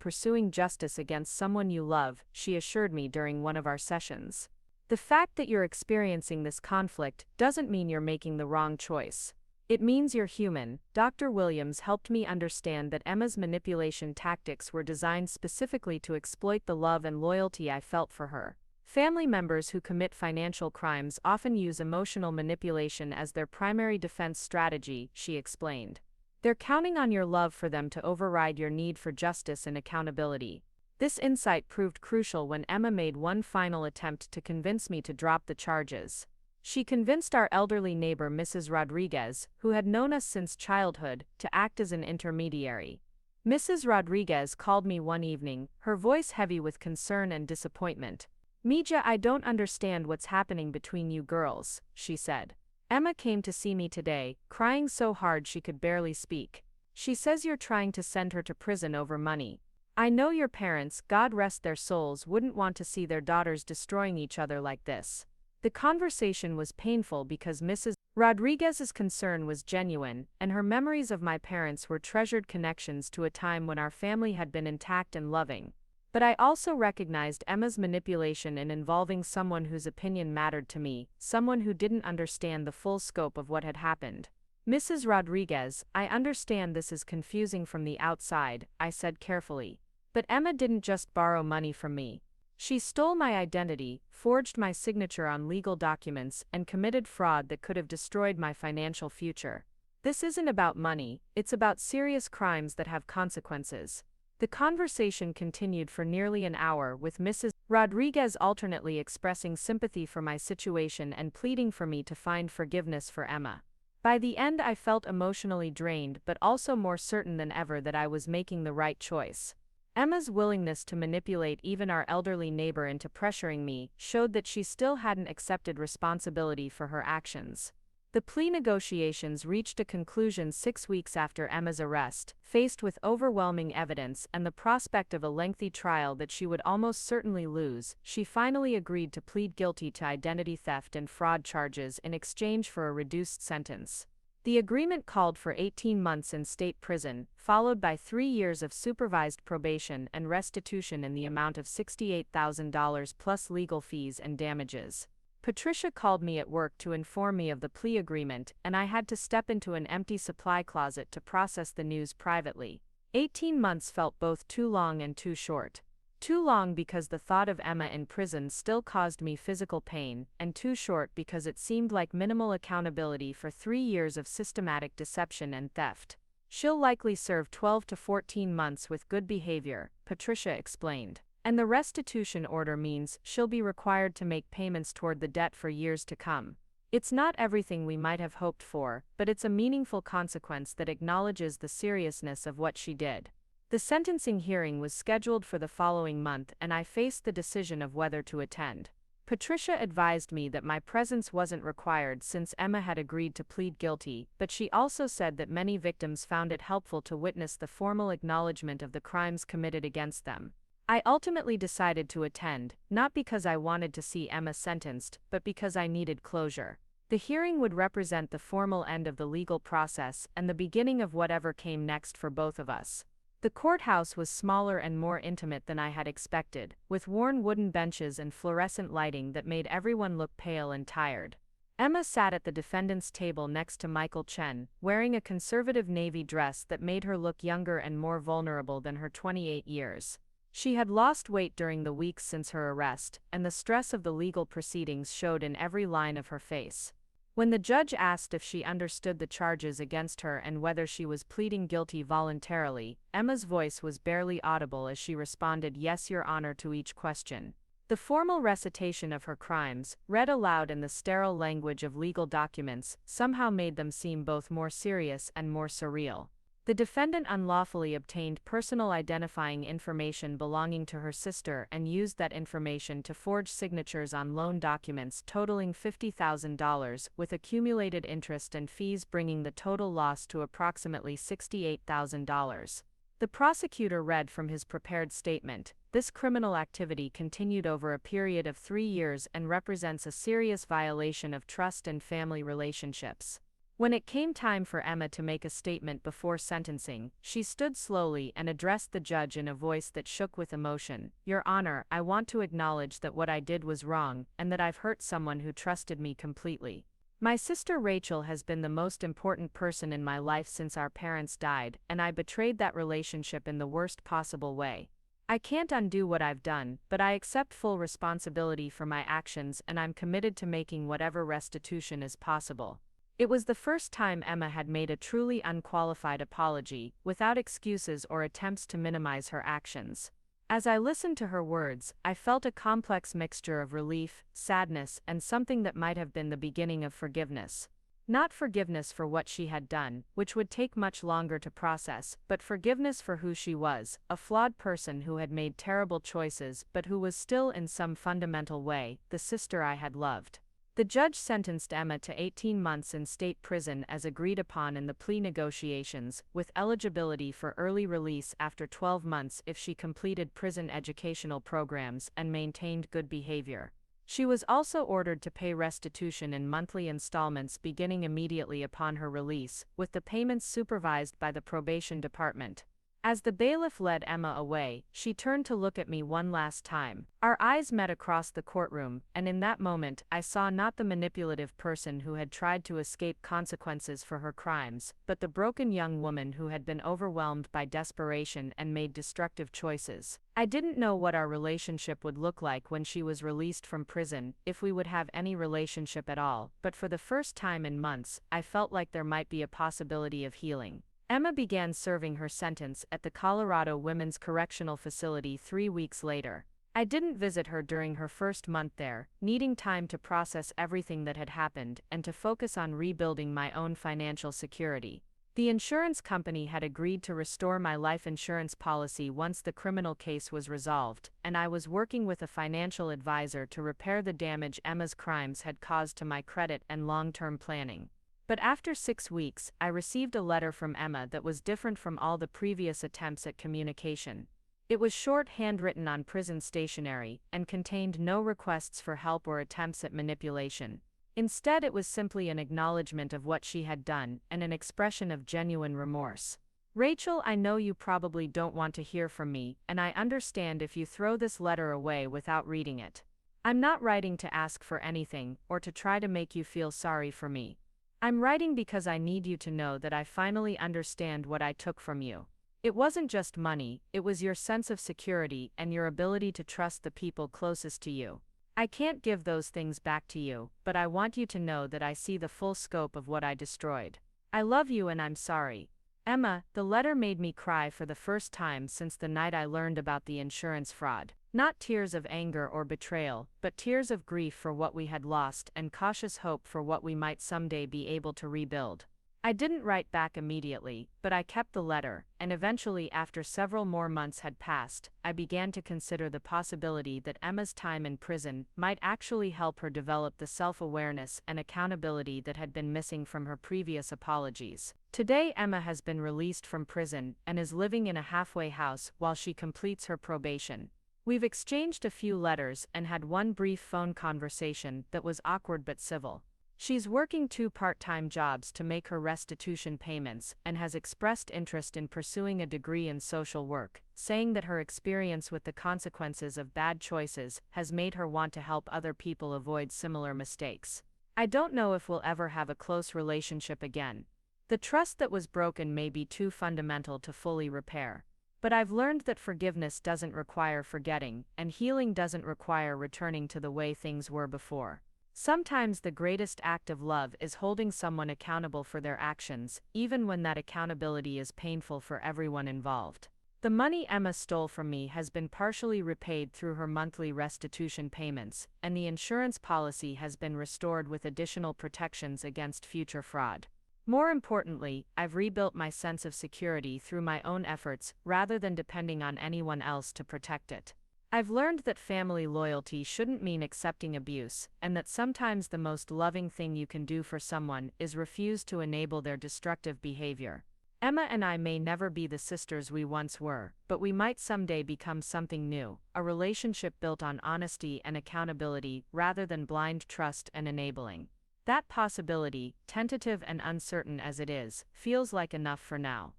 pursuing justice against someone you love, she assured me during one of our sessions. The fact that you're experiencing this conflict doesn't mean you're making the wrong choice. It means you're human. Dr. Williams helped me understand that Emma's manipulation tactics were designed specifically to exploit the love and loyalty I felt for her. Family members who commit financial crimes often use emotional manipulation as their primary defense strategy, she explained. They're counting on your love for them to override your need for justice and accountability. This insight proved crucial when Emma made one final attempt to convince me to drop the charges. She convinced our elderly neighbor Mrs. Rodriguez, who had known us since childhood, to act as an intermediary. Mrs. Rodriguez called me one evening, her voice heavy with concern and disappointment. "Mija, I don't understand what's happening between you girls," she said. "Emma came to see me today, crying so hard she could barely speak. She says you're trying to send her to prison over money. I know your parents, God rest their souls, wouldn't want to see their daughters destroying each other like this." The conversation was painful because Mrs. Rodriguez's concern was genuine, and her memories of my parents were treasured connections to a time when our family had been intact and loving. But I also recognized Emma's manipulation in involving someone whose opinion mattered to me, someone who didn't understand the full scope of what had happened. "Mrs. Rodriguez, I understand this is confusing from the outside," I said carefully. "But Emma didn't just borrow money from me. She stole my identity, forged my signature on legal documents, and committed fraud that could have destroyed my financial future. This isn't about money, it's about serious crimes that have consequences." The conversation continued for nearly an hour, with Mrs. Rodriguez alternately expressing sympathy for my situation and pleading for me to find forgiveness for Emma. By the end, I felt emotionally drained but also more certain than ever that I was making the right choice. Emma's willingness to manipulate even our elderly neighbor into pressuring me showed that she still hadn't accepted responsibility for her actions. The plea negotiations reached a conclusion 6 weeks after Emma's arrest. Faced with overwhelming evidence and the prospect of a lengthy trial that she would almost certainly lose, she finally agreed to plead guilty to identity theft and fraud charges in exchange for a reduced sentence. The agreement called for 18 months in state prison, followed by 3 years of supervised probation and restitution in the amount of $68,000 plus legal fees and damages. Patricia called me at work to inform me of the plea agreement, and I had to step into an empty supply closet to process the news privately. 18 months felt both too long and too short. Too long because the thought of Emma in prison still caused me physical pain, and too short because it seemed like minimal accountability for 3 years of systematic deception and theft. "She'll likely serve 12 to 14 months with good behavior," Patricia explained. "And the restitution order means she'll be required to make payments toward the debt for years to come. It's not everything we might have hoped for, but it's a meaningful consequence that acknowledges the seriousness of what she did." The sentencing hearing was scheduled for the following month, and I faced the decision of whether to attend. Patricia advised me that my presence wasn't required since Emma had agreed to plead guilty, but she also said that many victims found it helpful to witness the formal acknowledgement of the crimes committed against them. I ultimately decided to attend, not because I wanted to see Emma sentenced, but because I needed closure. The hearing would represent the formal end of the legal process and the beginning of whatever came next for both of us. The courthouse was smaller and more intimate than I had expected, with worn wooden benches and fluorescent lighting that made everyone look pale and tired. Emma sat at the defendant's table next to Margaret Chen, wearing a conservative navy dress that made her look younger and more vulnerable than her 28 years. She had lost weight during the weeks since her arrest, and the stress of the legal proceedings showed in every line of her face. When the judge asked if she understood the charges against her and whether she was pleading guilty voluntarily, Emma's voice was barely audible as she responded, "Yes, Your Honor," to each question. The formal recitation of her crimes, read aloud in the sterile language of legal documents, somehow made them seem both more serious and more surreal. The defendant unlawfully obtained personal identifying information belonging to her sister and used that information to forge signatures on loan documents totaling $50,000, with accumulated interest and fees bringing the total loss to approximately $68,000. The prosecutor read from his prepared statement, "This criminal activity continued over a period of 3 years and represents a serious violation of trust and family relationships." When it came time for Emma to make a statement before sentencing, she stood slowly and addressed the judge in a voice that shook with emotion. "Your Honor, I want to acknowledge that what I did was wrong, and that I've hurt someone who trusted me completely. My sister Rachel has been the most important person in my life since our parents died, and I betrayed that relationship in the worst possible way. I can't undo what I've done, but I accept full responsibility for my actions and I'm committed to making whatever restitution is possible." It was the first time Emma had made a truly unqualified apology, without excuses or attempts to minimize her actions. As I listened to her words, I felt a complex mixture of relief, sadness, and something that might have been the beginning of forgiveness. Not forgiveness for what she had done, which would take much longer to process, but forgiveness for who she was, a flawed person who had made terrible choices but who was still in some fundamental way, the sister I had loved. The judge sentenced Emma to 18 months in state prison as agreed upon in the plea negotiations, with eligibility for early release after 12 months if she completed prison educational programs and maintained good behavior. She was also ordered to pay restitution in monthly installments beginning immediately upon her release, with the payments supervised by the probation department. As the bailiff led Emma away, she turned to look at me one last time. Our eyes met across the courtroom, and in that moment, I saw not the manipulative person who had tried to escape consequences for her crimes, but the broken young woman who had been overwhelmed by desperation and made destructive choices. I didn't know what our relationship would look like when she was released from prison, if we would have any relationship at all, but for the first time in months, I felt like there might be a possibility of healing. Emma began serving her sentence at the Colorado Women's Correctional Facility 3 weeks later. I didn't visit her during her first month there, needing time to process everything that had happened and to focus on rebuilding my own financial security. The insurance company had agreed to restore my life insurance policy once the criminal case was resolved, and I was working with a financial advisor to repair the damage Emma's crimes had caused to my credit and long-term planning. But after 6 weeks, I received a letter from Emma that was different from all the previous attempts at communication. It was short, handwritten on prison stationery, and contained no requests for help or attempts at manipulation. Instead, it was simply an acknowledgement of what she had done, and an expression of genuine remorse. "Rachel, I know you probably don't want to hear from me, and I understand if you throw this letter away without reading it. I'm not writing to ask for anything, or to try to make you feel sorry for me. I'm writing because I need you to know that I finally understand what I took from you. It wasn't just money, it was your sense of security and your ability to trust the people closest to you. I can't give those things back to you, but I want you to know that I see the full scope of what I destroyed. I love you and I'm sorry." Emma, the letter made me cry for the first time since the night I learned about the insurance fraud. Not tears of anger or betrayal, but tears of grief for what we had lost and cautious hope for what we might someday be able to rebuild. I didn't write back immediately, but I kept the letter, and eventually, after several more months had passed, I began to consider the possibility that Emma's time in prison might actually help her develop the self-awareness and accountability that had been missing from her previous apologies. Today, Emma has been released from prison and is living in a halfway house while she completes her probation. We've exchanged a few letters and had one brief phone conversation that was awkward but civil. She's working 2 part-time jobs to make her restitution payments and has expressed interest in pursuing a degree in social work, saying that her experience with the consequences of bad choices has made her want to help other people avoid similar mistakes. I don't know if we'll ever have a close relationship again. The trust that was broken may be too fundamental to fully repair. But I've learned that forgiveness doesn't require forgetting, and healing doesn't require returning to the way things were before. Sometimes the greatest act of love is holding someone accountable for their actions, even when that accountability is painful for everyone involved. The money Emma stole from me has been partially repaid through her monthly restitution payments, and the insurance policy has been restored with additional protections against future fraud. More importantly, I've rebuilt my sense of security through my own efforts rather than depending on anyone else to protect it. I've learned that family loyalty shouldn't mean accepting abuse, and that sometimes the most loving thing you can do for someone is refuse to enable their destructive behavior. Emma and I may never be the sisters we once were, but we might someday become something new, a relationship built on honesty and accountability rather than blind trust and enabling. That possibility, tentative and uncertain as it is, feels like enough for now.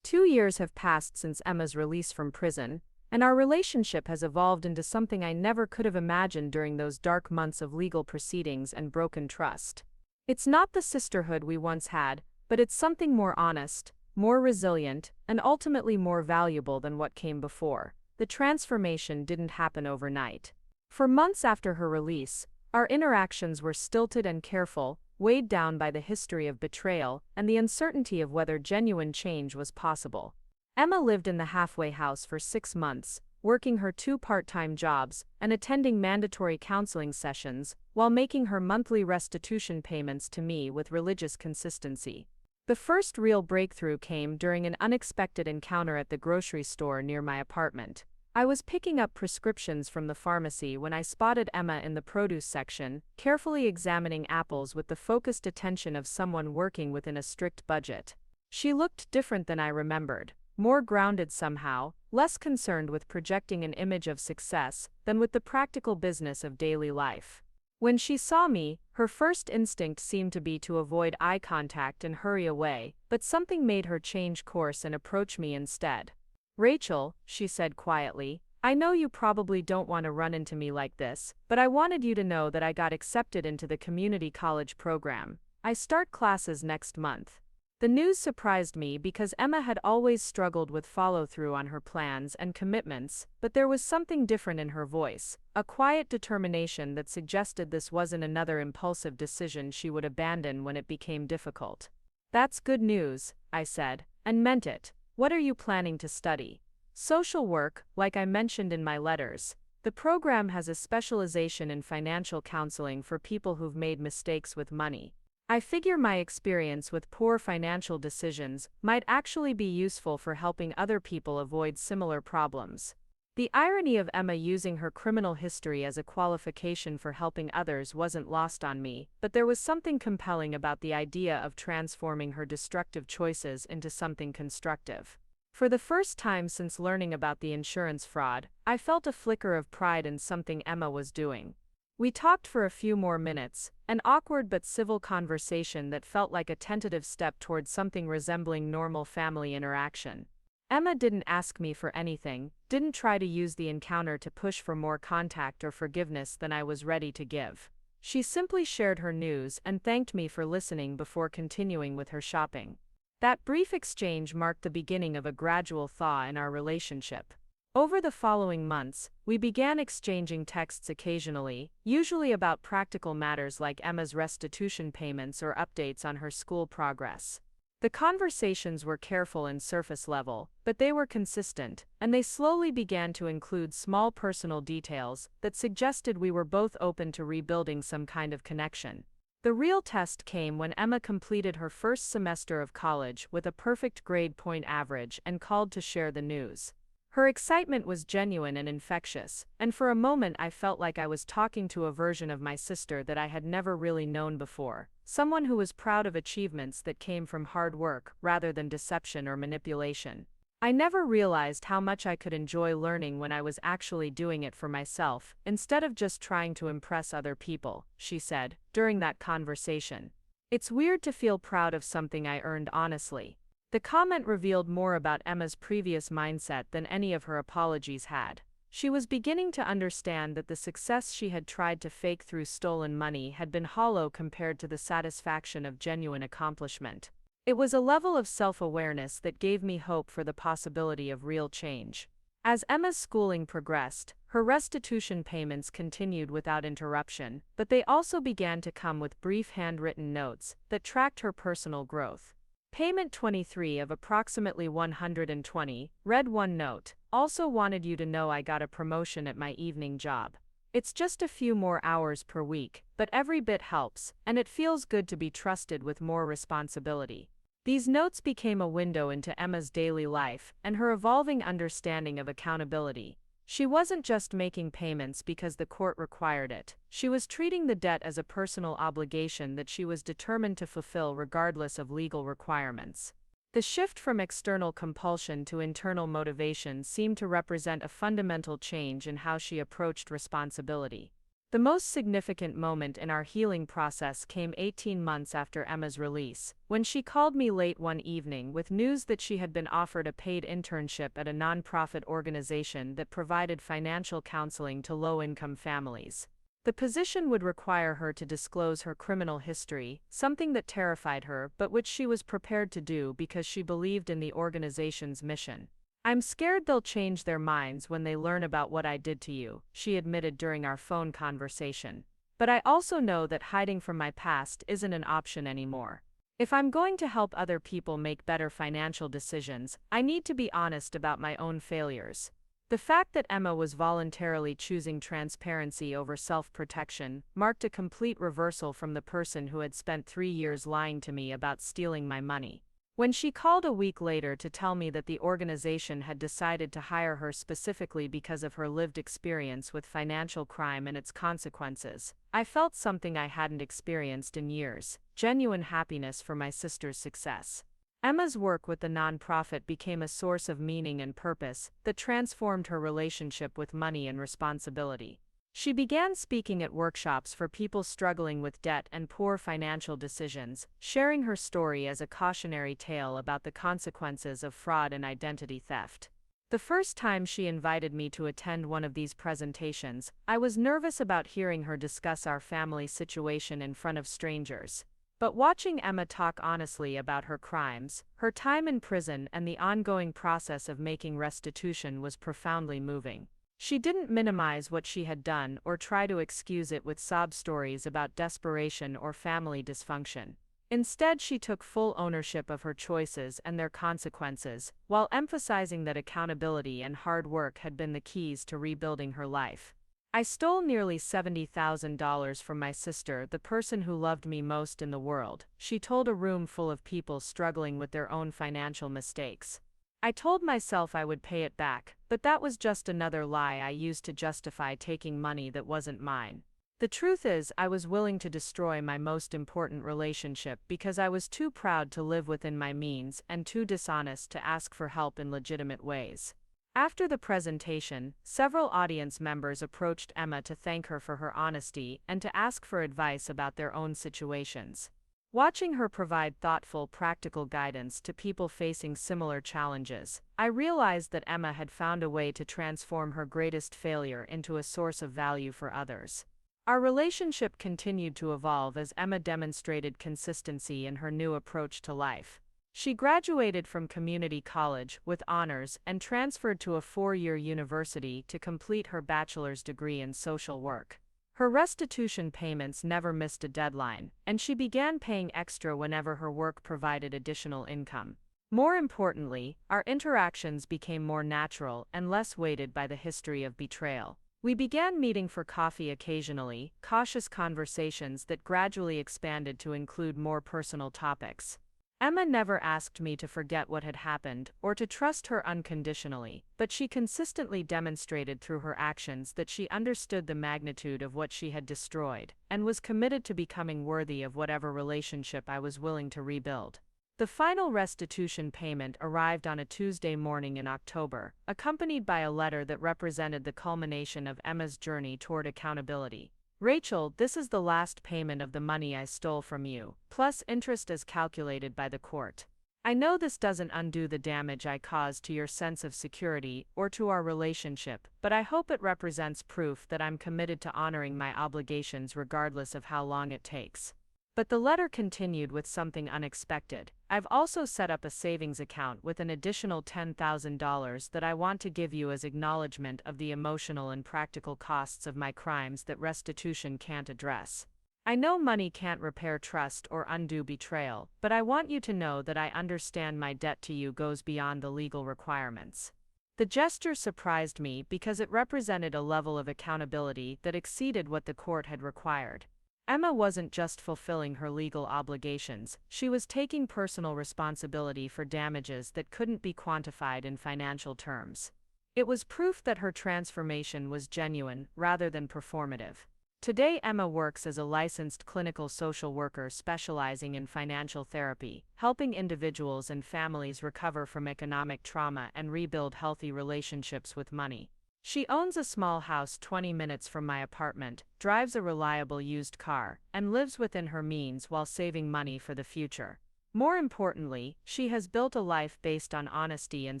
2 years have passed since Emma's release from prison, and our relationship has evolved into something I never could have imagined during those dark months of legal proceedings and broken trust. It's not the sisterhood we once had, but it's something more honest, more resilient, and ultimately more valuable than what came before. The transformation didn't happen overnight. For months after her release, our interactions were stilted and careful, weighed down by the history of betrayal and the uncertainty of whether genuine change was possible. Emma lived in the halfway house for 6 months, working her 2 part-time jobs and attending mandatory counseling sessions while making her monthly restitution payments to me with religious consistency. The first real breakthrough came during an unexpected encounter at the grocery store near my apartment. I was picking up prescriptions from the pharmacy when I spotted Emma in the produce section, carefully examining apples with the focused attention of someone working within a strict budget. She looked different than I remembered, more grounded somehow, less concerned with projecting an image of success than with the practical business of daily life. When she saw me, her first instinct seemed to be to avoid eye contact and hurry away, but something made her change course and approach me instead. "Rachel," she said quietly, "I know you probably don't want to run into me like this, but I wanted you to know that I got accepted into the community college program. I start classes next month." The news surprised me because Emma had always struggled with follow-through on her plans and commitments, but there was something different in her voice, a quiet determination that suggested this wasn't another impulsive decision she would abandon when it became difficult. "That's good news," I said, and meant it. "What are you planning to study?" "Social work, like I mentioned in my letters. The program has a specialization in financial counseling for people who've made mistakes with money. I figure my experience with poor financial decisions might actually be useful for helping other people avoid similar problems." The irony of Emma using her criminal history as a qualification for helping others wasn't lost on me, but there was something compelling about the idea of transforming her destructive choices into something constructive. For the first time since learning about the insurance fraud, I felt a flicker of pride in something Emma was doing. We talked for a few more minutes, an awkward but civil conversation that felt like a tentative step toward something resembling normal family interaction. Emma didn't ask me for anything, didn't try to use the encounter to push for more contact or forgiveness than I was ready to give. She simply shared her news and thanked me for listening before continuing with her shopping. That brief exchange marked the beginning of a gradual thaw in our relationship. Over the following months, we began exchanging texts occasionally, usually about practical matters like Emma's restitution payments or updates on her school progress. The conversations were careful and surface level, but they were consistent, and they slowly began to include small personal details that suggested we were both open to rebuilding some kind of connection. The real test came when Emma completed her first semester of college with a perfect grade point average and called to share the news. Her excitement was genuine and infectious, and for a moment I felt like I was talking to a version of my sister that I had never really known before, someone who was proud of achievements that came from hard work rather than deception or manipulation. "I never realized how much I could enjoy learning when I was actually doing it for myself, instead of just trying to impress other people," she said, during that conversation. "It's weird to feel proud of something I earned honestly." The comment revealed more about Emma's previous mindset than any of her apologies had. She was beginning to understand that the success she had tried to fake through stolen money had been hollow compared to the satisfaction of genuine accomplishment. It was a level of self-awareness that gave me hope for the possibility of real change. As Emma's schooling progressed, her restitution payments continued without interruption, but they also began to come with brief handwritten notes that tracked her personal growth. Payment 23 of approximately 120 read one note, "Also wanted you to know I got a promotion at my evening job. It's just a few more hours per week, but every bit helps, and it feels good to be trusted with more responsibility." These notes became a window into Emma's daily life and her evolving understanding of accountability. She wasn't just making payments because the court required it. She was treating the debt as a personal obligation that she was determined to fulfill regardless of legal requirements. The shift from external compulsion to internal motivation seemed to represent a fundamental change in how she approached responsibility. The most significant moment in our healing process came 18 months after Emma's release, when she called me late one evening with news that she had been offered a paid internship at a nonprofit organization that provided financial counseling to low-income families. The position would require her to disclose her criminal history, something that terrified her but which she was prepared to do because she believed in the organization's mission. "I'm scared they'll change their minds when they learn about what I did to you," she admitted during our phone conversation. "But I also know that hiding from my past isn't an option anymore. If I'm going to help other people make better financial decisions, I need to be honest about my own failures." The fact that Emma was voluntarily choosing transparency over self-protection marked a complete reversal from the person who had spent 3 years lying to me about stealing my money. When she called a week later to tell me that the organization had decided to hire her specifically because of her lived experience with financial crime and its consequences, I felt something I hadn't experienced in years: genuine happiness for my sister's success. Emma's work with the nonprofit became a source of meaning and purpose that transformed her relationship with money and responsibility. She began speaking at workshops for people struggling with debt and poor financial decisions, sharing her story as a cautionary tale about the consequences of fraud and identity theft. The first time she invited me to attend one of these presentations, I was nervous about hearing her discuss our family situation in front of strangers. But watching Emma talk honestly about her crimes, her time in prison, and the ongoing process of making restitution was profoundly moving. She didn't minimize what she had done or try to excuse it with sob stories about desperation or family dysfunction. Instead, she took full ownership of her choices and their consequences, while emphasizing that accountability and hard work had been the keys to rebuilding her life. "I stole nearly $70,000 from my sister, the person who loved me most in the world," she told a room full of people struggling with their own financial mistakes. "I told myself I would pay it back, but that was just another lie I used to justify taking money that wasn't mine. The truth is, I was willing to destroy my most important relationship because I was too proud to live within my means and too dishonest to ask for help in legitimate ways." After the presentation, several audience members approached Emma to thank her for her honesty and to ask for advice about their own situations. Watching her provide thoughtful, practical guidance to people facing similar challenges, I realized that Emma had found a way to transform her greatest failure into a source of value for others. Our relationship continued to evolve as Emma demonstrated consistency in her new approach to life. She graduated from community college with honors and transferred to a 4-year university to complete her bachelor's degree in social work. Her restitution payments never missed a deadline, and she began paying extra whenever her work provided additional income. More importantly, our interactions became more natural and less weighted by the history of betrayal. We began meeting for coffee occasionally, cautious conversations that gradually expanded to include more personal topics. Emma never asked me to forget what had happened or to trust her unconditionally, but she consistently demonstrated through her actions that she understood the magnitude of what she had destroyed and was committed to becoming worthy of whatever relationship I was willing to rebuild. The final restitution payment arrived on a Tuesday morning in October, accompanied by a letter that represented the culmination of Emma's journey toward accountability. "Rachel, this is the last payment of the money I stole from you, plus interest as calculated by the court. I know this doesn't undo the damage I caused to your sense of security or to our relationship, but I hope it represents proof that I'm committed to honoring my obligations regardless of how long it takes. But the letter continued with something unexpected. I've also set up a savings account with an additional $10,000 that I want to give you as acknowledgement of the emotional and practical costs of my crimes that restitution can't address. I know money can't repair trust or undo betrayal, but I want you to know that I understand my debt to you goes beyond the legal requirements. The gesture surprised me because it represented a level of accountability that exceeded what the court had required. Emma wasn't just fulfilling her legal obligations, she was taking personal responsibility for damages that couldn't be quantified in financial terms. It was proof that her transformation was genuine rather than performative. Today, Emma works as a licensed clinical social worker specializing in financial therapy, helping individuals and families recover from economic trauma and rebuild healthy relationships with money. She owns a small house 20 minutes from my apartment, drives a reliable used car, and lives within her means while saving money for the future. More importantly, she has built a life based on honesty and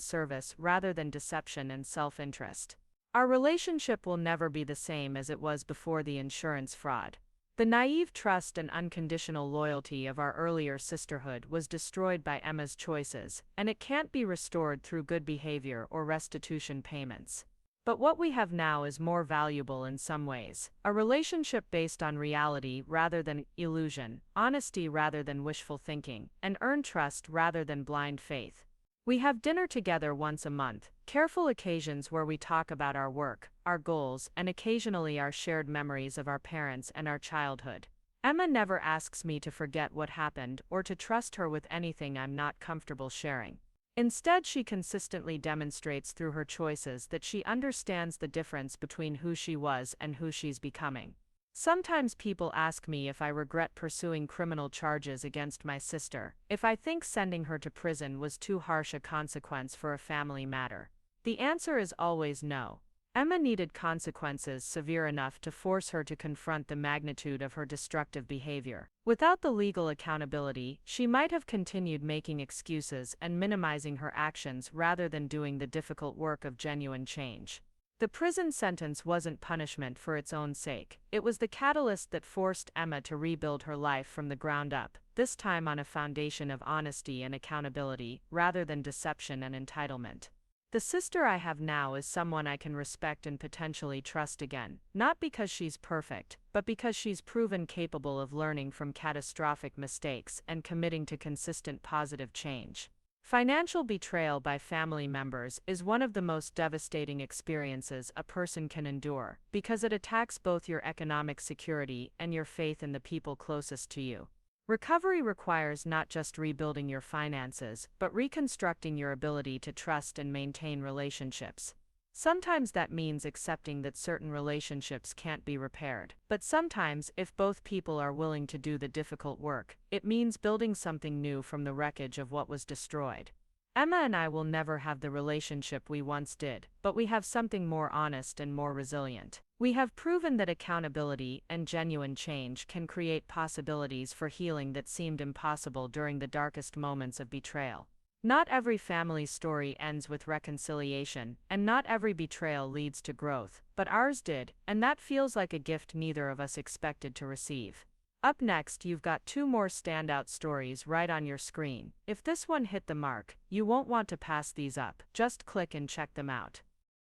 service rather than deception and self-interest. Our relationship will never be the same as it was before the insurance fraud. The naive trust and unconditional loyalty of our earlier sisterhood was destroyed by Emma's choices, and it can't be restored through good behavior or restitution payments. But what we have now is more valuable in some ways. A relationship based on reality rather than illusion, honesty rather than wishful thinking, and earned trust rather than blind faith. We have dinner together once a month, careful occasions where we talk about our work, our goals, and occasionally our shared memories of our parents and our childhood. Emma never asks me to forget what happened or to trust her with anything I'm not comfortable sharing. Instead, she consistently demonstrates through her choices that she understands the difference between who she was and who she's becoming. Sometimes people ask me if I regret pursuing criminal charges against my sister, if I think sending her to prison was too harsh a consequence for a family matter. The answer is always no. Emma needed consequences severe enough to force her to confront the magnitude of her destructive behavior. Without the legal accountability, she might have continued making excuses and minimizing her actions rather than doing the difficult work of genuine change. The prison sentence wasn't punishment for its own sake. It was the catalyst that forced Emma to rebuild her life from the ground up, this time on a foundation of honesty and accountability, rather than deception and entitlement. The sister I have now is someone I can respect and potentially trust again, not because she's perfect, but because she's proven capable of learning from catastrophic mistakes and committing to consistent positive change. Financial betrayal by family members is one of the most devastating experiences a person can endure, because it attacks both your economic security and your faith in the people closest to you. Recovery requires not just rebuilding your finances, but reconstructing your ability to trust and maintain relationships. Sometimes that means accepting that certain relationships can't be repaired. But sometimes, if both people are willing to do the difficult work, it means building something new from the wreckage of what was destroyed. Emma and I will never have the relationship we once did, but we have something more honest and more resilient. We have proven that accountability and genuine change can create possibilities for healing that seemed impossible during the darkest moments of betrayal. Not every family story ends with reconciliation, and not every betrayal leads to growth, but ours did, and that feels like a gift neither of us expected to receive. Up next, you've got 2 more standout stories right on your screen. If this one hit the mark, you won't want to pass these up. Just click and check them out.